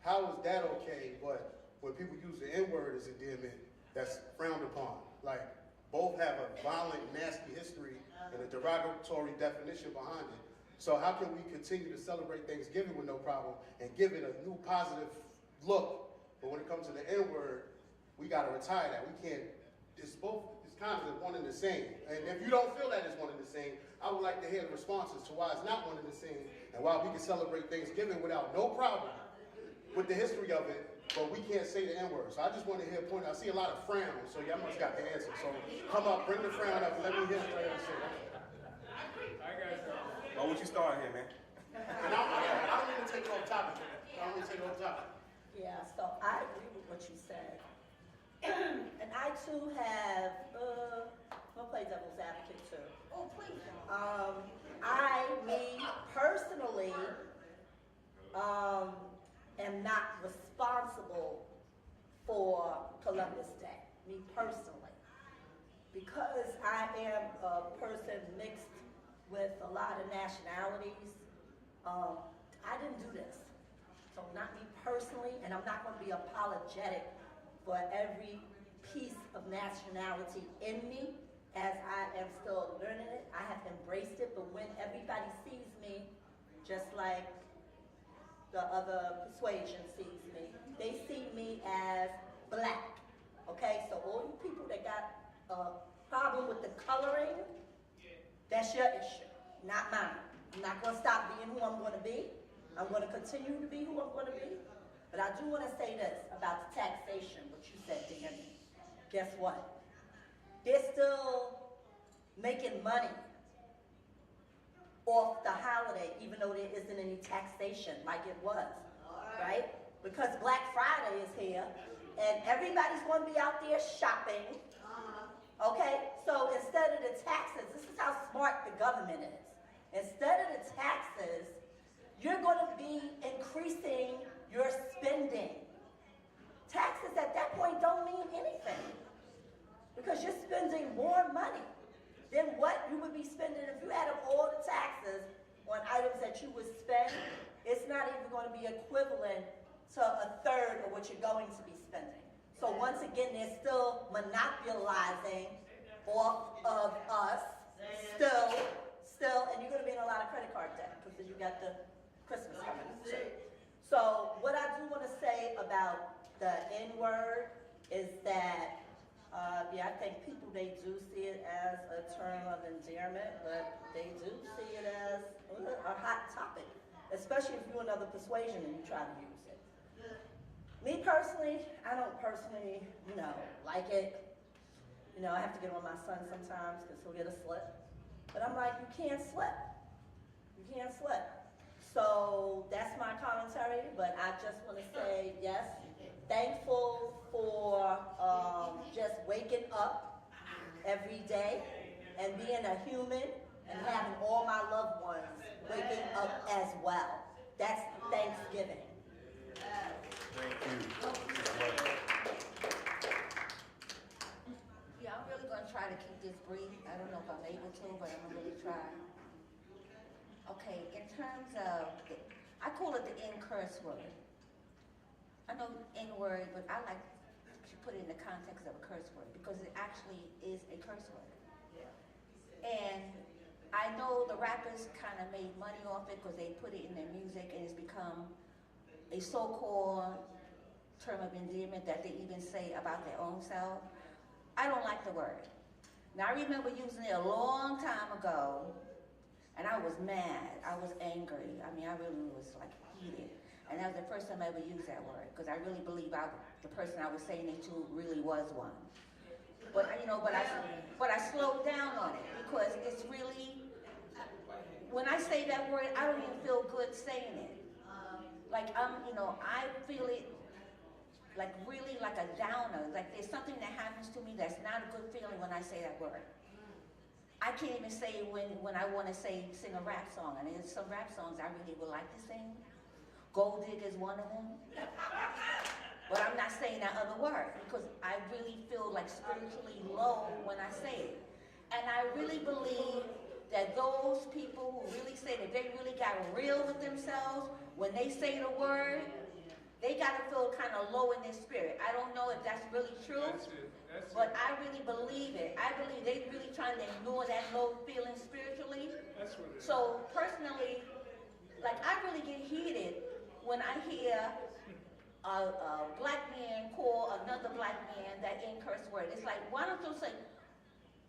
how is that okay, but when people use the N-word as endearment, that's frowned upon? Like, both have a violent, nasty history and a derogatory definition behind it. So how can we continue to celebrate Thanksgiving with no problem and give it a new positive look? But when it comes to the N-word, we gotta retire that. We can't, it's kind of one and the same. And if you don't feel that it's one and the same, I would like to hear the responses to why it's not one and the same, and why we can celebrate Thanksgiving without no problem with the history of it, but we can't say the N-word. So I just want to hear a point. I see a lot of frowns, so y'all must got the answer. So come up, bring the frown up, and let me hear what you have to say. Oh, what you starting here, man? And I don't mean to take it off topic. Yeah, so I agree with what you said. And I too have, I'll play devil's advocate too. Oh, please. Me personally, am not responsible for Columbus Day. Me personally. Because I am a person mixed with a lot of nationalities, I didn't do this. So not me personally, and I'm not going to be apologetic for every piece of nationality in me, as I am still learning it. I have embraced it, but when everybody sees me, just like the other persuasion sees me, they see me as black. Okay, so all you people that got a problem with the coloring, that's your issue, not mine. I'm not going to stop being who I'm going to be. I'm going to continue to be who I'm going to be. But I do want to say this about the taxation, what you said, Danny. Guess what? They're still making money off the holiday, even though there isn't any taxation like it was, right? Because Black Friday is here, and everybody's going to be out there shopping, okay? So instead of the taxes, this is how smart the government is. Instead of the taxes, you're going to be increasing your spending. Taxes at that point don't mean anything, because you're spending more money than what you would be spending if you added all the taxes on items that you would spend. It's not even going to be equivalent to a third of what you're going to be spending. So once again, they're still monopolizing off of us, still, and you're going to be in a lot of credit card debt because you got the Christmas coming too. So what I do want to say about the N-word is that, I think people, they do see it as a term of endearment, but they do see it as a hot topic, especially if you're another persuasion and you try to use it. Me personally, I don't personally, like it. I have to get on my son sometimes because he'll get a slip. But I'm like, you can't slip. You can't slip. So that's my commentary, but I just want to say, yes, thankful for just waking up every day and being a human and having all my loved ones waking up as well. That's Thanksgiving. Thank you. Yeah, I'm really going to try to keep this brief. I don't know if I'm able to, but I'm going to really try. Okay, in terms of, I call it the N-curse word. I know N-word, but I like to put it in the context of a curse word because it actually is a curse word. And I know the rappers kind of made money off it because they put it in their music and it's become a so-called term of endearment that they even say about their own self. I don't like the word. Now, I remember using it a long time ago, and I was mad. I was angry. I mean, I really was like heated. And that was the first time I ever used that word, because I really believe the person I was saying it to really was one. But I slowed down on it because it's really, when I say that word, I don't even feel good saying it. Like I feel it like really like a downer. Like there's something that happens to me that's not a good feeling when I say that word. I can't even say it when I want to sing a rap song. And there's some rap songs I really would like to sing. Gold Digger is one of them. But I'm not saying that other word because I really feel like spiritually low when I say it. And I really believe that those people who really say that they really got real with themselves, when they say the word, they gotta feel kind of low in their spirit. I don't know if that's really true, but I really believe it. I believe they really trying to ignore that low feeling spiritually. So personally, like I really get heated when I hear a black man call another black man that in curse word. It's like, why don't you say,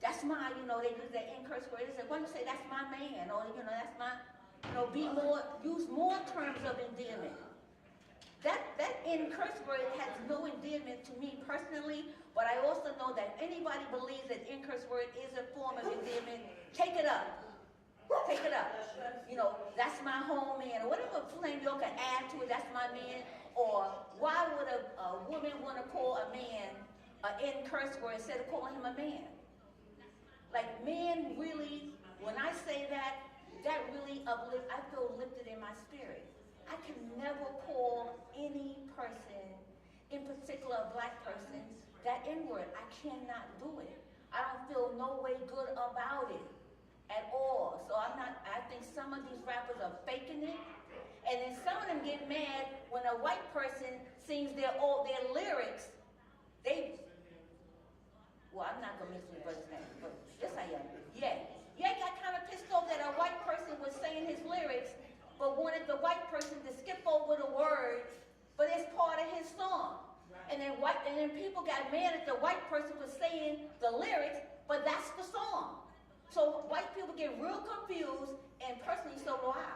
that's my, they use that in curse word. They say, why don't you say that's my man, or that's my, use more terms of endearment. That in curse word has no endearment to me personally, but I also know that anybody believes that in curse word is a form of endearment, take it up. Take it up. That's my home man, or whatever flame you can add to it, that's my man. Or why would a woman want to call a man an in curse word instead of calling him a man? Like, men really, when I say that, that really uplifts, I feel lifted in my spirit. I can never call any person, in particular a black person, that N-word. I cannot do it. I don't feel no way good about it at all. So I think some of these rappers are faking it. And then some of them get mad when a white person sings their lyrics. I'm not going to mention the brother's name, but yes I am. Yeah, got kind of pissed off that a white person was saying his lyrics, but wanted the white person to skip over the words, but it's part of his song. And then people got mad at the white person for saying the lyrics, but that's the song. So white people get real confused, and personally so do I.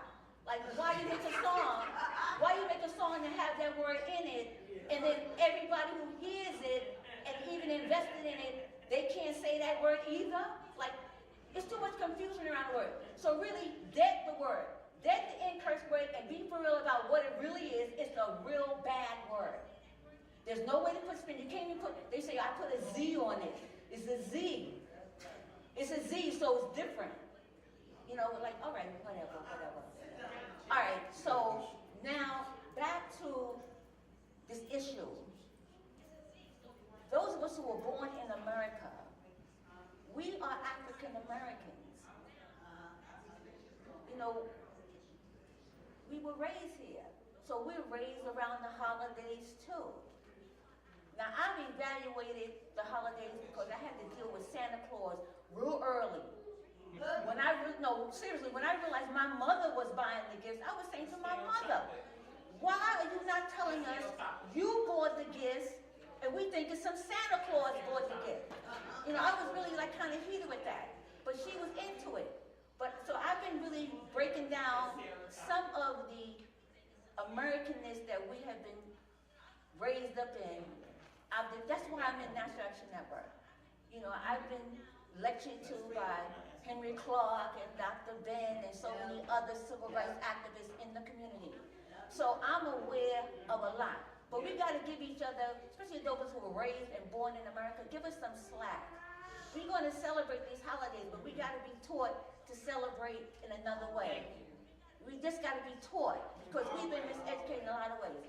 Like, why you make a song and have that word in it, and then everybody who hears it and even invested in it, they can't say that word either? Like, it's too much confusion around the word. So really, dead the word. Dead the in curse word and be for real about what it really is. It's a real bad word. There's no way to put spin. You can't even they say I put a Z on it. It's a Z. It's a Z, so it's different. Like, all right, whatever. All right, so now back to this issue. Those of us who were born in America, we are African Americans. We were raised here, so we're raised around the holidays too. Now, I've evaluated the holidays because I had to deal with Santa Claus real early. When I realized my mother was buying the gifts, I was saying to my mother, why are you not telling us you bought the gifts and we think it's some Santa Claus bought the gift? I was really kind of heated with that, but she was into it. So I've been really breaking down some of the Americanness that we have been raised up in. That's why I'm in National Action Network. I've been lectured to by Henry Clark and Dr. Ben and so many other civil rights activists in the community. So I'm aware of a lot. But we got to give each other, especially those who were raised and born in America, give us some slack. We're going to celebrate these holidays, but we got to be taught to celebrate in another way. We just got to be taught, because we've been miseducated in a lot of ways.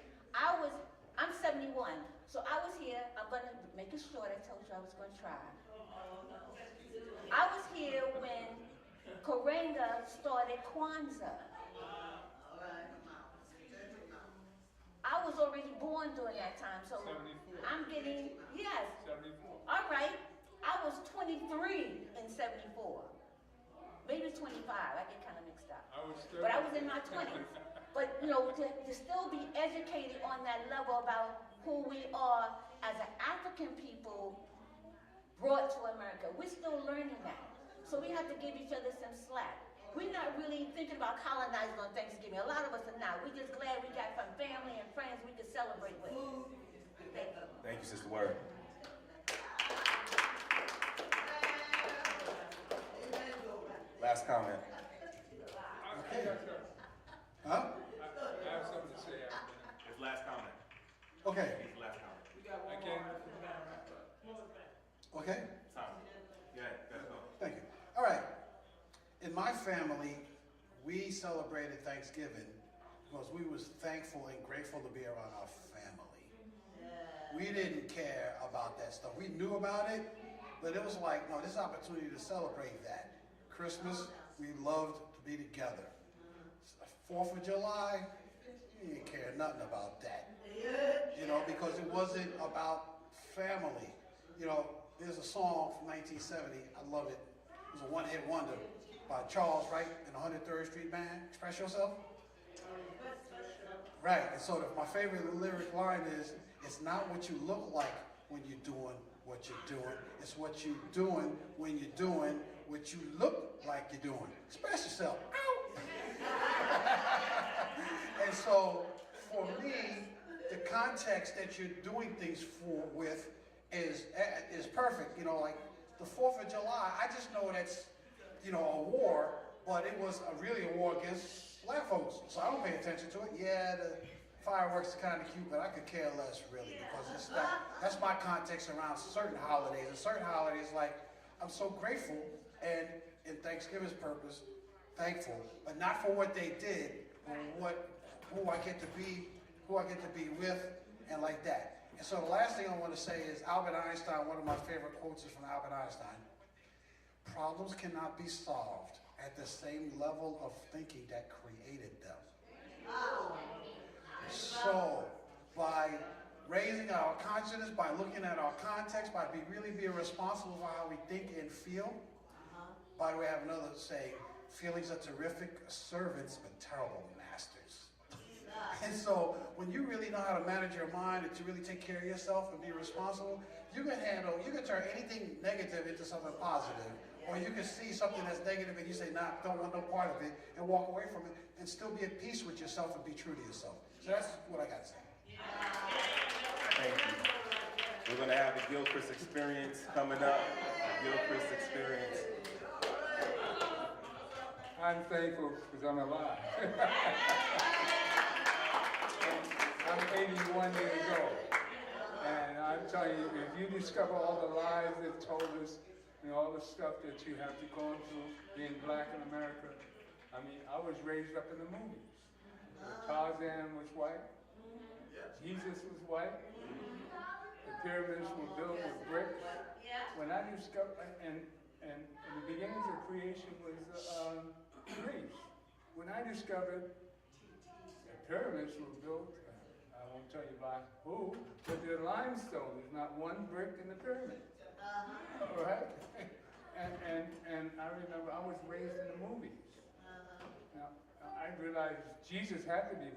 I'm 71, so I was here. I'm going to make it short. I told you I was going to try. I was here when Karenga started Kwanzaa. I was already born during that time, so 74. I'm getting, yes. 74. All right. I was 23 in 74. Maybe 25. I get kind of mixed up. But I was in my 20s. But, to still be educated on that level about who we are as an African people brought to America. We're still learning that. So we have to give each other some slack. We're not really thinking about colonizing on Thanksgiving. A lot of us are not. We're just glad we got some family and friends we can celebrate with. Thank you, Sister Word. Last comment. Okay. Huh? I have something to say after that. His last comment. Okay. His last comment. Okay. Sorry. Yeah, gotta go. Thank you. All right. In my family, we celebrated Thanksgiving because we was thankful and grateful to be around our family. We didn't care about that stuff. We knew about it, but it was like, no, this is an opportunity to celebrate that. Christmas, we loved to be together. 4th of July, you didn't care nothing about that. because it wasn't about family. There's a song from 1970, I love it. It was a one-hit wonder by Charles Wright and the 103rd Street Band, Express Yourself. Right, and so my favorite lyric line is, it's not what you look like when you're doing what you're doing, it's what you're doing when you're doing what you look like you're doing. Express yourself. Ow! And so, for me, the context that you're doing things with is perfect. Like the 4th of July, I just know that's, a war, but it was really a war against black folks. So I don't pay attention to it. Yeah, the fireworks are kind of cute, but I could care less really, because that's my context around certain holidays. And certain holidays, like, I'm so grateful and in Thanksgiving's purpose, thankful, but not for what they did, but who I get to be with, and like that. And so the last thing I want to say is Albert Einstein, one of my favorite quotes is from Albert Einstein. Problems cannot be solved at the same level of thinking that created them. So, by raising our consciousness, by looking at our context, by really being responsible for how we think and feel. By the way, I have another saying, feelings are terrific servants, but terrible masters. And so, when you really know how to manage your mind and to really take care of yourself and be responsible, you can turn anything negative into something positive. Or you can see something that's negative and you say, nah, don't want no part of it, and walk away from it, and still be at peace with yourself and be true to yourself. So that's what I got to say. Thank you. We're going to have the Gilchrist Experience coming up. The Gilchrist Experience. I'm thankful because I'm alive. I'm 81 years old. And I'm telling you, if you discover all the lies they've told us, all the stuff that you have to go through being black in America. I mean, I was raised up in the movies. Tarzan was white. Jesus was white. The pyramids were built with bricks. When I discovered, and the beginnings of creation was Greece. When I discovered the pyramids were built, I won't tell you by who, but they're limestone. There's not one brick in the pyramid. All right? And I remember I was raised in the movies. Now, I realized Jesus had to be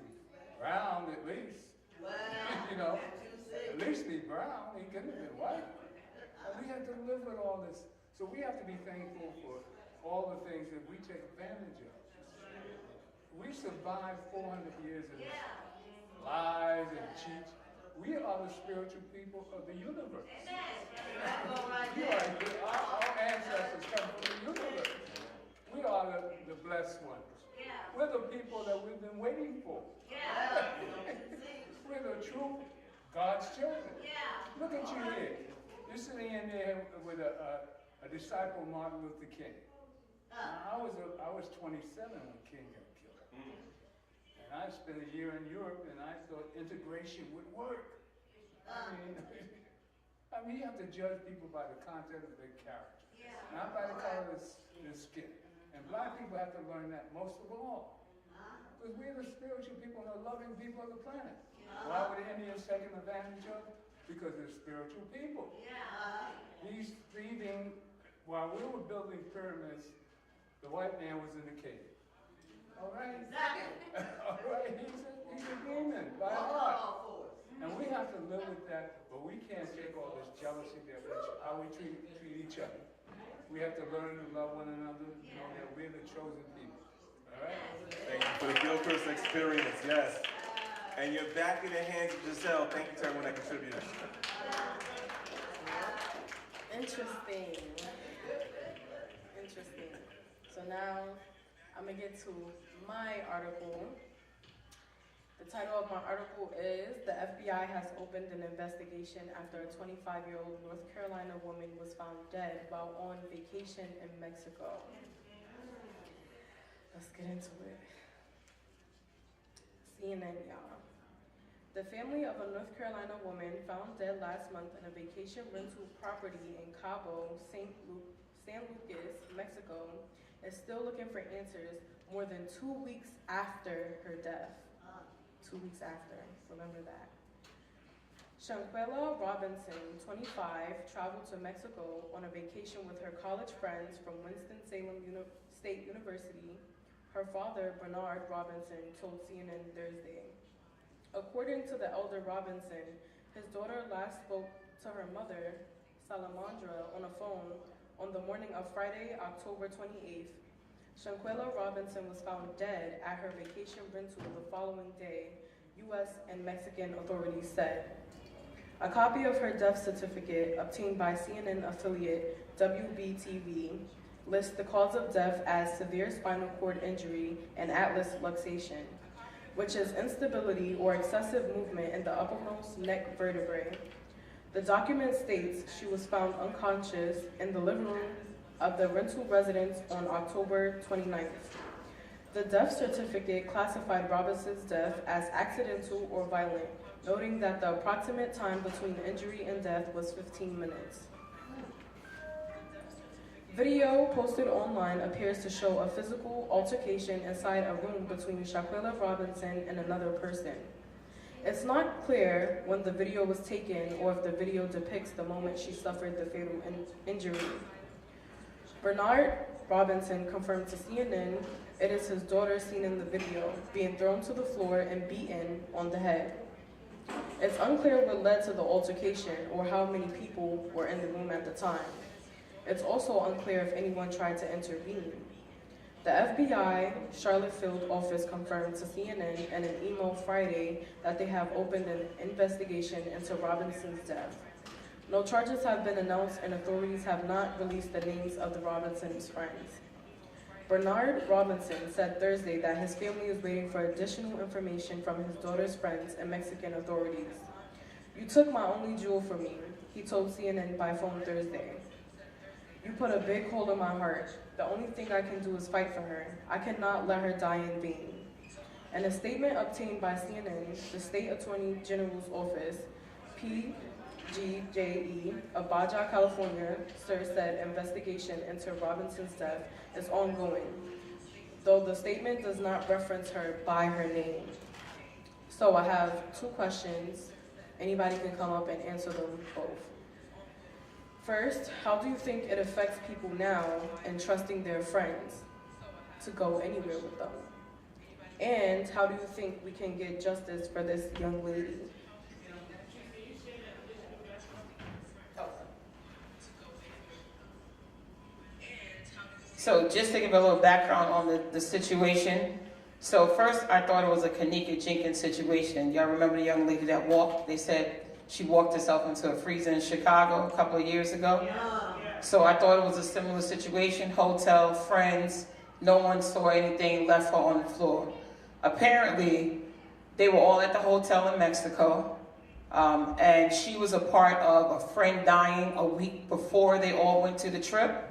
brown at least. At least be brown. He couldn't have been white. And we had to live with all this. So we have to be thankful for all the things that we take advantage of. We survived 400 years of lies and cheats. We are the spiritual people of the universe. Our ancestors come from the universe. We are the blessed ones. We're the people that we've been waiting for. We're the true God's children. Look at you here. You're sitting in there with a disciple, Martin Luther King. Now, I was 27 when King got killed. And I spent a year in Europe, and I thought integration would work. I mean, you have to judge people by the content of their character, not by the color of their skin. And black people have to learn that most of all. Because we're the spiritual people and the loving people of the planet. Why were the Indians taken advantage of? Because they're spiritual people. He's thieving. While we were building pyramids, the white man was in the cave. All right? All right? He's a demon by heart. And we have to live with that, but we can't take all this jealousy that how we treat each other. We have to learn to love one another, know that we're the chosen people. All right? Thank you for the Gilchrist Experience, yes. And you're back in the hands of Giselle. Thank you to everyone that contributed. Interesting. So now I'm going to get to my article. The title of my article is, The FBI Has Opened an Investigation After a 25-year-old North Carolina woman was found dead while on vacation in Mexico. Let's get into it. CNN, y'all. The family of a North Carolina woman found dead last month in a vacation rental property in Cabo, San Lucas, Mexico, is still looking for answers more than 2 weeks after her death. 2 weeks after, remember that. Shanquella Robinson, 25, traveled to Mexico on a vacation with her college friends from Winston-Salem State University. Her father, Bernard Robinson, told CNN Thursday. According to the elder Robinson, his daughter last spoke to her mother, Salamandra, on a phone on the morning of Friday, October 28th. Shanquella Robinson was found dead at her vacation rental the following day, U.S. and Mexican authorities said. A copy of her death certificate, obtained by CNN affiliate WBTV, lists the cause of death as severe spinal cord injury and atlas luxation, which is instability or excessive movement in the uppermost neck vertebrae. The document states she was found unconscious in the living room of the rental residence on October 29th. The death certificate classified Robinson's death as accidental or violent, noting that the approximate time between injury and death was 15 minutes. Video posted online appears to show a physical altercation inside a room between Shanquella Robinson and another person. It's not clear when the video was taken or if the video depicts the moment she suffered the fatal injury. Bernard Robinson confirmed to CNN it is his daughter seen in the video being thrown to the floor and beaten on the head. It's unclear what led to the altercation or how many people were in the room at the time. It's also unclear if anyone tried to intervene. The FBI Charlotte Field office confirmed to CNN in an email Friday that they have opened an investigation into Robinson's death. No charges have been announced and authorities have not released the names of the Robinsons' friends. Bernard Robinson said Thursday that his family is waiting for additional information from his daughter's friends and Mexican authorities. "You took my only jewel from me," he told CNN by phone Thursday. "You put a big hole in my heart. The only thing I can do is fight for her. I cannot let her die in vain." In a statement obtained by CNN, the State Attorney General's office, PGJE of Baja California, said investigation into Robinson's death is ongoing, though the statement does not reference her by her name. So I have two questions. Anybody can come up and answer them both. First, how do you think it affects people now in trusting their friends to go anywhere with them? And how do you think we can get justice for this young lady? So just to give a little background on the situation. So first, I thought it was a Kanika Jenkins situation. Y'all remember the young lady that walked? They said she walked herself into a freezer in Chicago a couple of years ago. So I thought it was a similar situation. Hotel, friends, no one saw anything, left her on the floor. Apparently, they were all at the hotel in Mexico. And she was a part of a friend dying a week before they all went to the trip.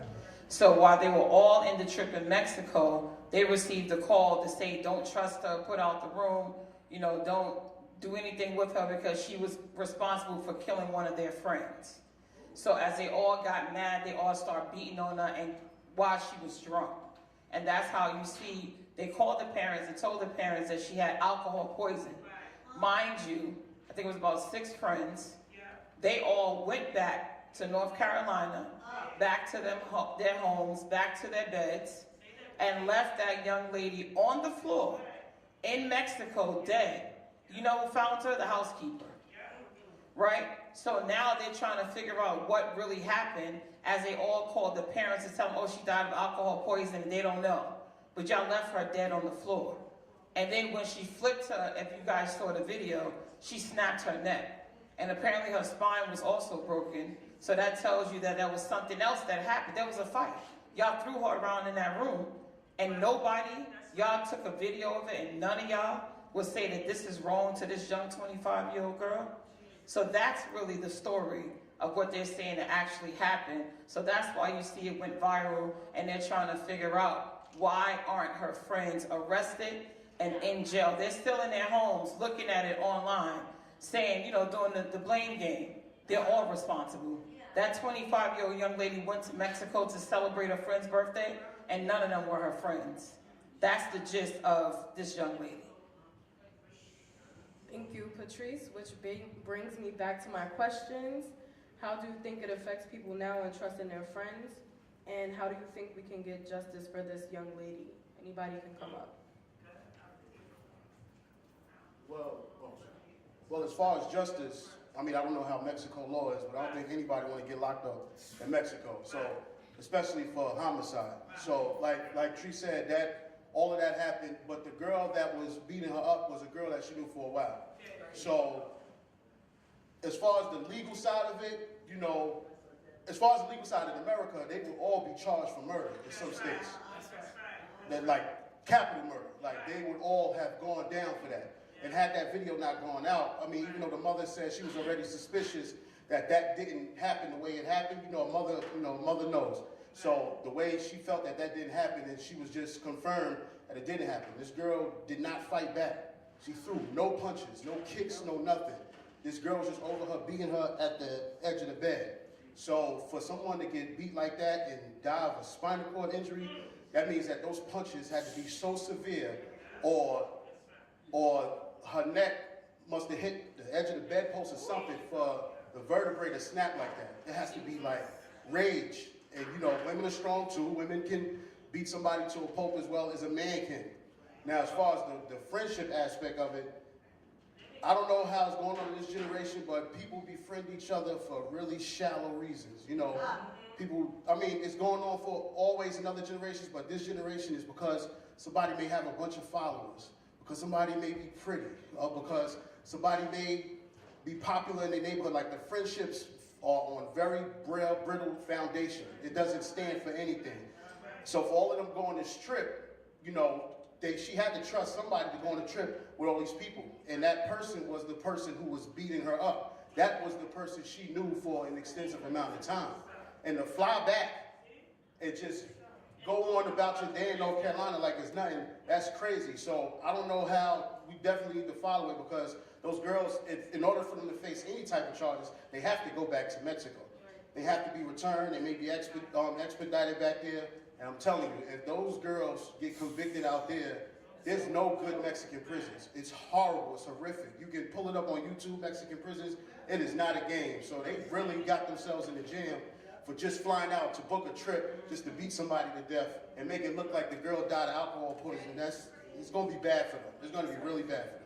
So while they were all in the trip in Mexico, they received a call to say, don't trust her, put out the room, don't do anything with her because she was responsible for killing one of their friends. So as they all got mad, they all started beating on her and while she was drunk. And that's how you see, they called the parents and told the parents that she had alcohol poison. Mind you, I think it was about 6 friends. They all went back to North Carolina, back to their homes, back to their beds, and left that young lady on the floor in Mexico dead. You know who found her? The housekeeper. Right? So now they're trying to figure out what really happened as they all called the parents to tell them, oh, she died of alcohol poisoning, and they don't know. But y'all left her dead on the floor. And then when she flipped her, if you guys saw the video, she snapped her neck. And apparently her spine was also broken. So that tells you that there was something else that happened. There was a fight. Y'all threw her around in that room, and nobody, y'all took a video of it, and none of y'all would say that this is wrong to this young 25-year-old girl. So that's really the story of what they're saying that actually happened. So that's why you see it went viral, and they're trying to figure out why aren't her friends arrested and in jail. They're still in their homes looking at it online, saying, doing the blame game. They're all responsible. That 25-year-old young lady went to Mexico to celebrate her friend's birthday, and none of them were her friends. That's the gist of this young lady. Thank you, Patrice, which brings me back to my questions. How do you think it affects people now in trusting their friends? And how do you think we can get justice for this young lady? Anybody can come up. Well, as far as justice, I mean, I don't know how Mexico law is, but I don't think anybody want to get locked up in Mexico. So, especially for homicide. So, like Tree said, that all of that happened, but the girl that was beating her up was a girl that she knew for a while. So, as far as the legal side of it, you know, as far as the legal side in America, they will all be charged for murder in some states. That like capital murder, like they would all have gone down for that. And had that video not gone out, I mean, even though the mother said she was already suspicious that that didn't happen the way it happened, mother knows. So the way she felt that that didn't happen, and she was just confirmed that it didn't happen. This girl did not fight back. She threw no punches, no kicks, no nothing. This girl was just over her, beating her at the edge of the bed. So for someone to get beat like that and die of a spinal cord injury, that means that those punches had to be so severe, or her neck must have hit the edge of the bedpost or something for the vertebrae to snap like that. It has to be like rage. And women are strong too. Women can beat somebody to a pulp as well as a man can. Now, as far as the friendship aspect of it, I don't know how it's going on in this generation, but people befriend each other for really shallow reasons. People, I mean, it's going on for always in other generations, but this generation is because somebody may have a bunch of followers, because somebody may be pretty, or because somebody may be popular in their neighborhood. Like the friendships are on very brittle foundation. It doesn't stand for anything. So for all of them going this trip, she had to trust somebody to go on a trip with all these people. And that person was the person who was beating her up. That was the person she knew for an extensive amount of time. And to fly back and just go on about your day in North Carolina like it's nothing, that's crazy. So I don't know how. We definitely need to follow it, because those girls, in order for them to face any type of charges, they have to go back to Mexico. They have to be returned. They may be expedited back there. And I'm telling you, if those girls get convicted out there, there's no good Mexican prisons. It's horrible. It's horrific. You can pull it up on YouTube, Mexican prisons. It is not a game. So they really got themselves in the jam for just flying out to book a trip just to beat somebody to death and make it look like the girl died of alcohol poisoning. It's going to be bad for them. It's going to be really bad for them.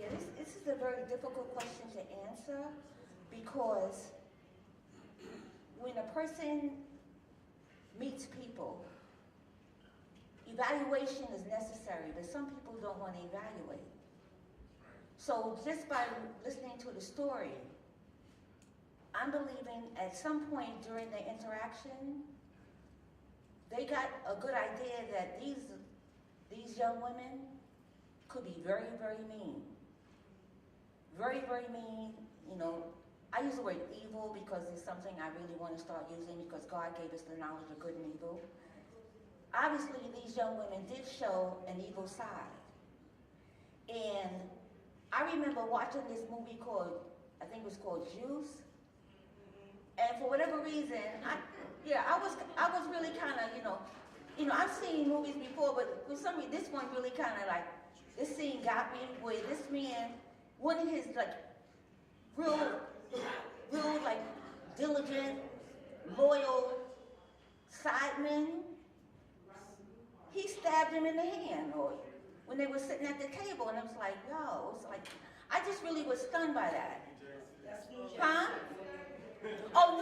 Yeah, this is a very difficult question to answer, because when a person meets people, evaluation is necessary, but some people don't want to evaluate. So just by listening to the story, I'm believing at some point during the interaction, they got a good idea that these young women could be very, very mean. Very, very mean. I use the word evil because it's something I really want to start using, because God gave us the knowledge of good and evil. Obviously, these young women did show an evil side. And I remember watching this movie I think it was called Juice. And for whatever reason, I was really kind of, I've seen movies before, but for some reason, this one really kind of like, this scene got me, where this man, one of his real diligent, loyal sidemen, he stabbed him in the hand, or when they were sitting at the table, and it was like, I just really was stunned by that. Huh? Oh,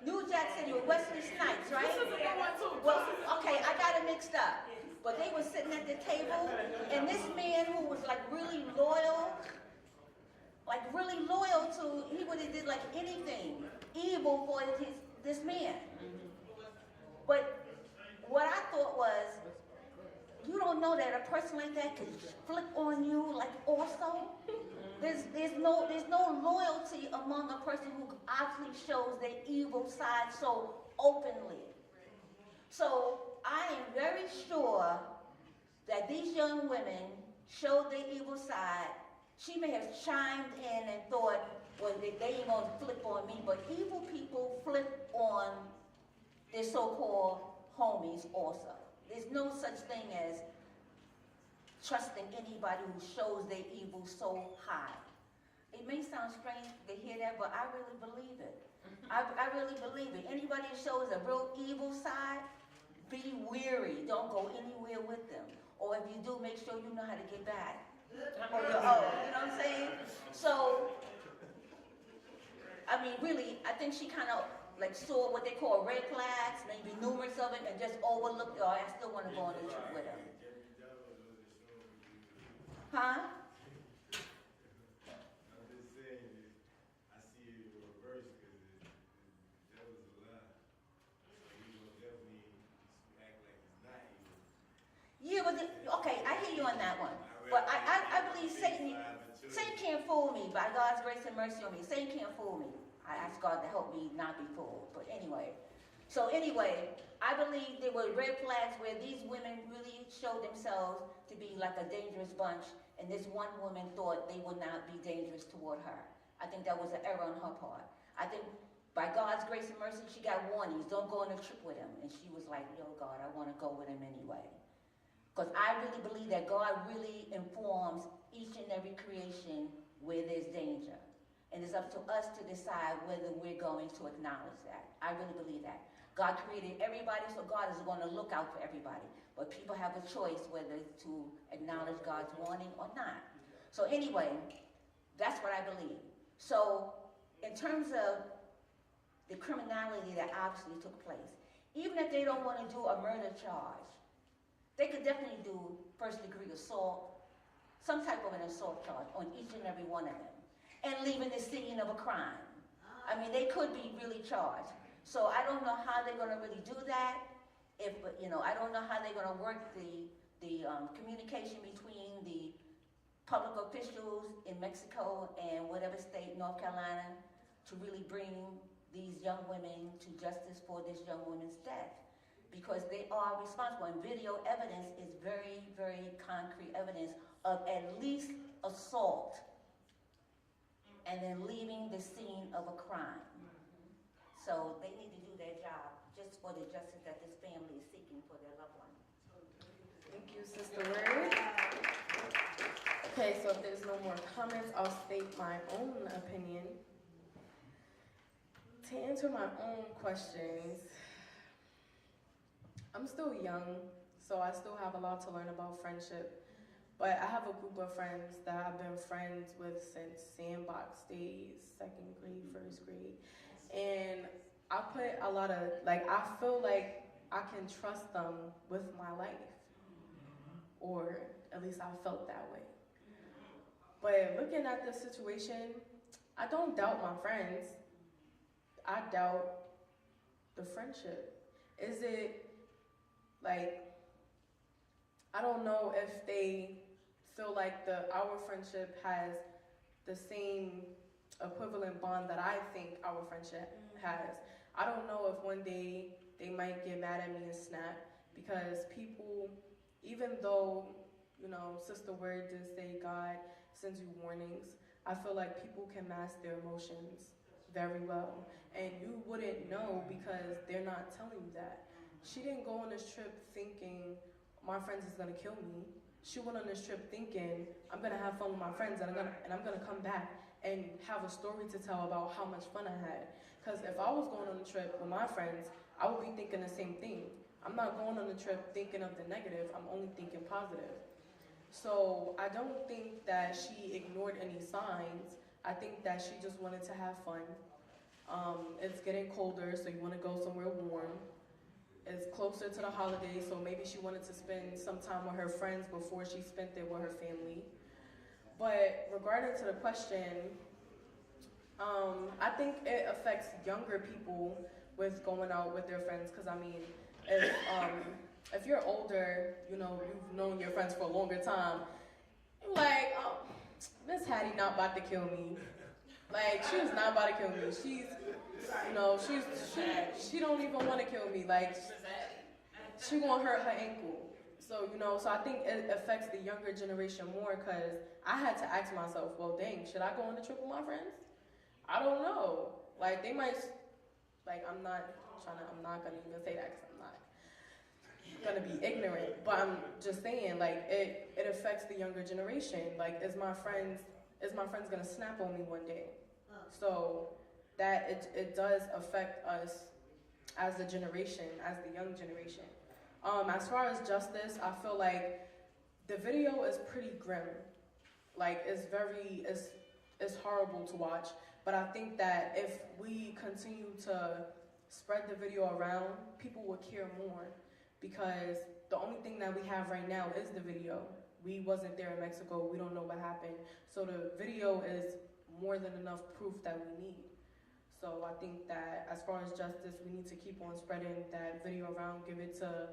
New Jack City with Wesley Snipes, right? This is a good one too. Well, okay, I got it mixed up. But they were sitting at the table, and this man who was really loyal to, he would have did anything evil for this man. But what I thought was, you don't know that a person like that could flip on you also? There's no loyalty among a person who actually shows their evil side so openly. So I am very sure that these young women showed their evil side. She may have chimed in and thought, well, they ain't gonna flip on me, but evil people flip on their so-called homies also. There's no such thing as trusting anybody who shows their evil so high. It may sound strange to hear that, but I really believe it. I really believe it. Anybody who shows a real evil side, be weary. Don't go anywhere with them. Or if you do, make sure you know how to get back on your own. You know what I'm saying? So, I mean, really, I think she kind of like saw what they call red flags, maybe numerous of it, and just overlooked it. Oh, I still want to go on the trip with her. Huh? I'm just saying, I see it in reverse because the devil's a lie. So he will definitely act like he's not evil. Yeah, but okay, I hear you on that one. But I believe Satan can't fool me by God's grace and mercy on me. Satan can't fool me. I ask God to help me not be fooled. But anyway, I believe there were red flags where these women really showed themselves to be like a dangerous bunch, and this one woman thought they would not be dangerous toward her. I think that was an error on her part. I think by God's grace and mercy, she got warnings. Don't go on a trip with him. And she was like, yo, God, I want to go with him anyway. Because I really believe that God really informs each and every creation where there's danger. And it's up to us to decide whether we're going to acknowledge that. I really believe that. God created everybody, so God is going to look out for everybody. But people have a choice whether to acknowledge God's warning or not. So anyway, that's what I believe. So in terms of the criminality that obviously took place, even if they don't want to do a murder charge, they could definitely do first-degree assault, some type of an assault charge on each and every one of them, and leaving the scene of a crime. I mean, they could be really charged. So I don't know how they're going to really do that. I don't know how they're going to work the communication between the public officials in Mexico and whatever state, North Carolina, to really bring these young women to justice for this young woman's death. Because they are responsible, and video evidence is very, very concrete evidence of at least assault and then leaving the scene of a crime. So they need to do their job just for the justice that this family is seeking for their loved one. Thank you, Sister Word. Okay, so if there's no more comments, I'll state my own opinion. To answer my own questions, I'm still young, so I still have a lot to learn about friendship. But I have a group of friends that I've been friends with since sandbox days, 2nd grade, 1st grade. And I put a lot of, I feel like I can trust them with my life. Or at least I felt that way. But looking at the situation, I don't doubt my friends. I doubt the friendship. Is it I don't know if they feel like our friendship has the same equivalent bond that I think our friendship has. I don't know if one day they might get mad at me and snap, because people, even though, Sister Word did say God sends you warnings, I feel like people can mask their emotions very well. And you wouldn't know because they're not telling you that. She didn't go on this trip thinking my friends is gonna kill me. She went on this trip thinking I'm gonna have fun with my friends and I'm gonna come back and have a story to tell about how much fun I had. Because if I was going on a trip with my friends, I would be thinking the same thing. I'm not going on the trip thinking of the negative, I'm only thinking positive. So I don't think that she ignored any signs. I think that she just wanted to have fun. It's getting colder, so you want to go somewhere warm. It's closer to the holidays, so maybe she wanted to spend some time with her friends before she spent it with her family. But regarding to the question, I think it affects younger people with going out with their friends, because I mean, if you're older, you've known your friends for a longer time, you're like, oh, Miss Hattie not about to kill me. She's not about to kill me. She's, she don't even want to kill me. She won't hurt her ankle. So, so I think it affects the younger generation more, because I had to ask myself, well, dang, should I go on the trip with my friends? I don't know. They might, I'm not going to even say that, because I'm not. gonna be ignorant, but I'm just saying, like, it affects the younger generation. Like, is my friends gonna snap on me one day? So that it does affect us as a generation, as the young generation. As far as justice, I feel like the video is pretty grim. Like, it's horrible to watch. But I think that if we continue to spread the video around, people will care more, because the only thing that we have right now is the video. We wasn't there in Mexico. We don't know what happened. So the video is more than enough proof that we need. So I think that as far as justice, we need to keep on spreading that video around, give it to,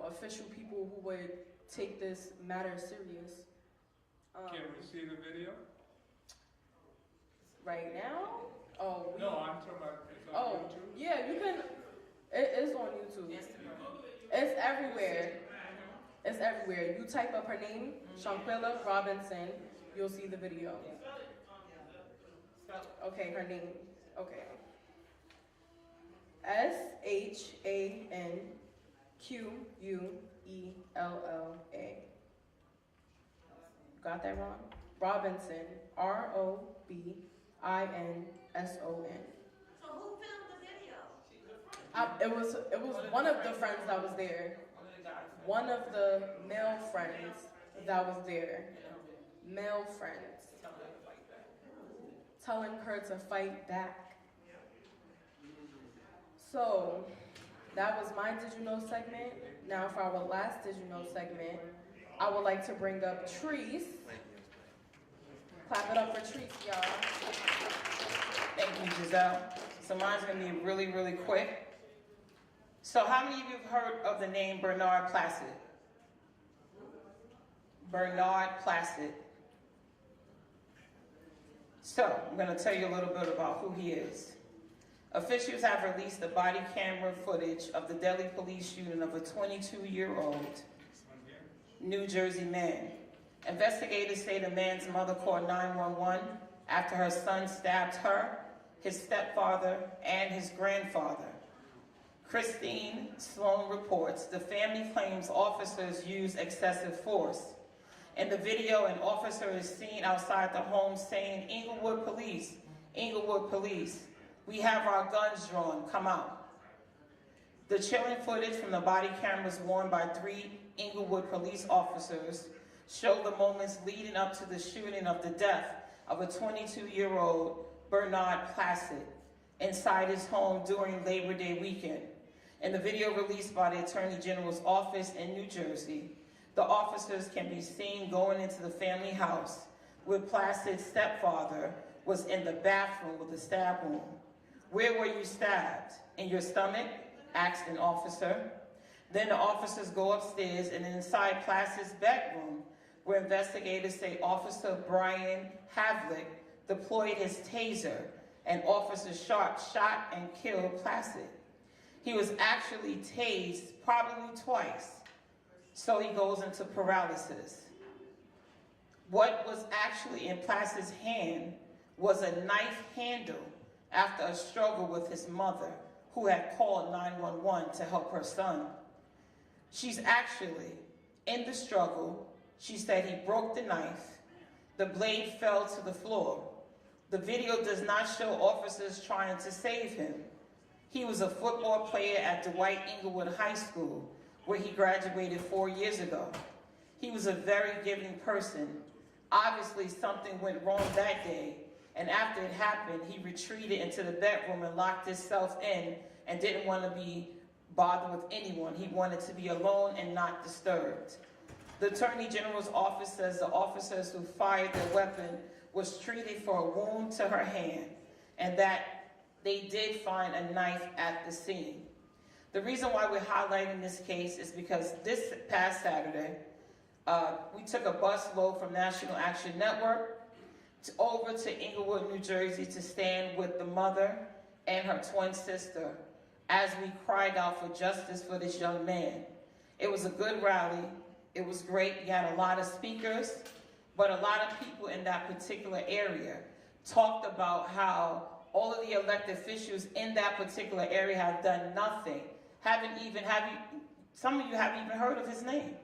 official people who would take this matter serious. Can we see the video? Right now? Oh, no, I'm talking about it's on YouTube. Yeah, you can. It is on YouTube. It's everywhere. It's everywhere. You type up her name, Shanquilla Robinson, you'll see the video. Okay, her name. Okay. SHANQUELLA. Got that wrong? Robinson. ROBINSON. So who filmed the video? It was one of the friends that was there. One of the male friends that was there. Male friends. Telling her to fight back. So, that was my Did You Know segment. Now for our last Did You Know segment, I would like to bring up Treese. Clap it up for Treese, y'all. Thank you, Giselle. So mine's gonna be really, really quick. So how many of you have heard of the name Bernard Placid? Bernard Placid. So I'm gonna tell you a little bit about who he is. Officials have released the body camera footage of the deadly police shooting of a 22-year-old New Jersey man. Investigators say the man's mother called 911 after her son stabbed her, his stepfather, and his grandfather. Christine Sloan reports the family claims officers used excessive force. In the video, an officer is seen outside the home saying, "Inglewood police, Inglewood police. We have our guns drawn, come out." The chilling footage from the body cameras worn by 3 Inglewood police officers show the moments leading up to the shooting of the death of a 22-year-old Bernard Placid inside his home during Labor Day weekend. In the video released by the Attorney General's office in New Jersey, the officers can be seen going into the family house where Placid's stepfather was in the bathroom with a stab wound. "Where were you stabbed? In your stomach?" asked an officer. Then the officers go upstairs and inside Placid's bedroom, where investigators say Officer Brian Havlick deployed his taser and Officer Sharp shot and killed Placid. He was actually tased probably twice, so he goes into paralysis. What was actually in Placid's hand was a knife handle after a struggle with his mother, who had called 911 to help her son. She's actually in the struggle. She said he broke the knife. The blade fell to the floor. The video does not show officers trying to save him. He was a football player at Dwight Inglewood High School, where he graduated 4 years ago. He was a very giving person. Obviously, something went wrong that day, and after it happened, he retreated into the bedroom and locked himself in and didn't want to be bothered with anyone. He wanted to be alone and not disturbed. The Attorney General's office says the officers who fired their weapon was treated for a wound to her hand, and that they did find a knife at the scene. The reason why we're highlighting this case is because this past Saturday, we took a bus load from National Action Network over to Inglewood, New Jersey to stand with the mother and her twin sister as we cried out for justice for this young man. It was a good rally. It was great. You had a lot of speakers, but a lot of people in that particular area talked about how all of the elected officials in that particular area have done nothing, some of you haven't even heard of his name.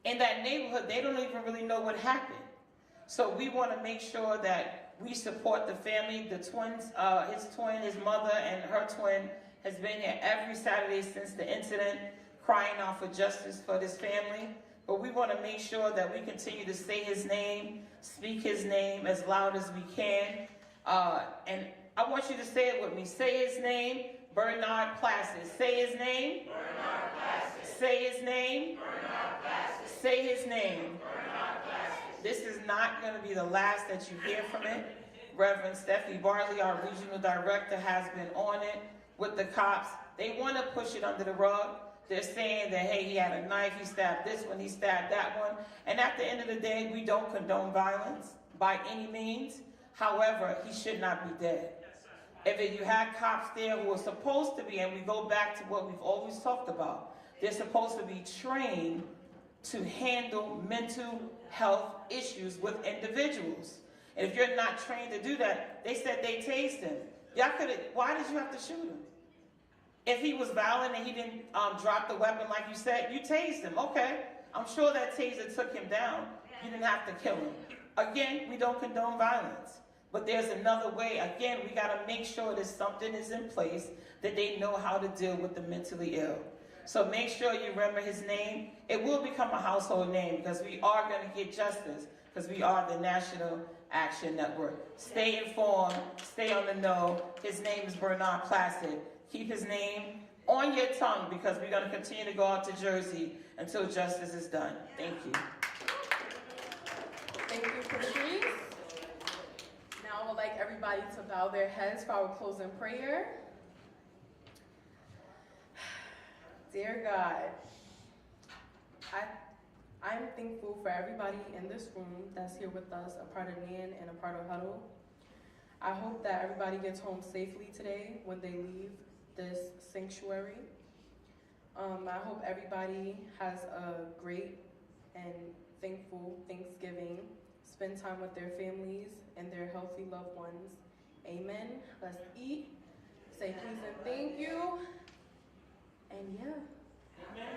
In that neighborhood, they don't even really know what happened. So we want to make sure that we support the family. The twins, his mother and her twin has been here every Saturday since the incident, crying out for justice for this family. But we want to make sure that we continue to say his name, speak his name as loud as we can. And I want you to say it with me. Say his name, Bernard Placid. Say his name. Bernard Placid. Say his name. Bernard Placid. Say his name. Bernard Placid. This is not going to be the last that you hear from it. Reverend Steffi Barley, our regional director, has been on it with the cops. They want to push it under the rug. They're saying that, hey, he had a knife, he stabbed this one, he stabbed that one. And at the end of the day, we don't condone violence by any means. However, he should not be dead. If you had cops there who are supposed to be, and we go back to what we've always talked about, they're supposed to be trained to handle mental health issues with individuals. And if you're not trained to do that, they said they tased him. Why did you have to shoot him? If he was violent and he didn't drop the weapon like you said, you tased him. Okay, I'm sure that taser took him down. You didn't have to kill him. Again, we don't condone violence. But there's another way. Again, we got to make sure that something is in place that they know how to deal with the mentally ill. So make sure you remember his name. It will become a household name because we are going to get justice because we are the National Action Network. Stay informed. Stay on the know. His name is Bernard Placid. Keep his name on your tongue because we're going to continue to go out to Jersey until justice is done. Thank you. Thank you, Patrice. Now I would like everybody to bow their heads for our closing prayer. Dear God, I'm thankful for everybody in this room that's here with us, a part of NAN and a part of Huddle. I hope that everybody gets home safely today when they leave this sanctuary. I hope everybody has a great and thankful Thanksgiving. Spend time with their families and their healthy loved ones. Amen. Let's eat. Say please and thank you. And yeah. Amen.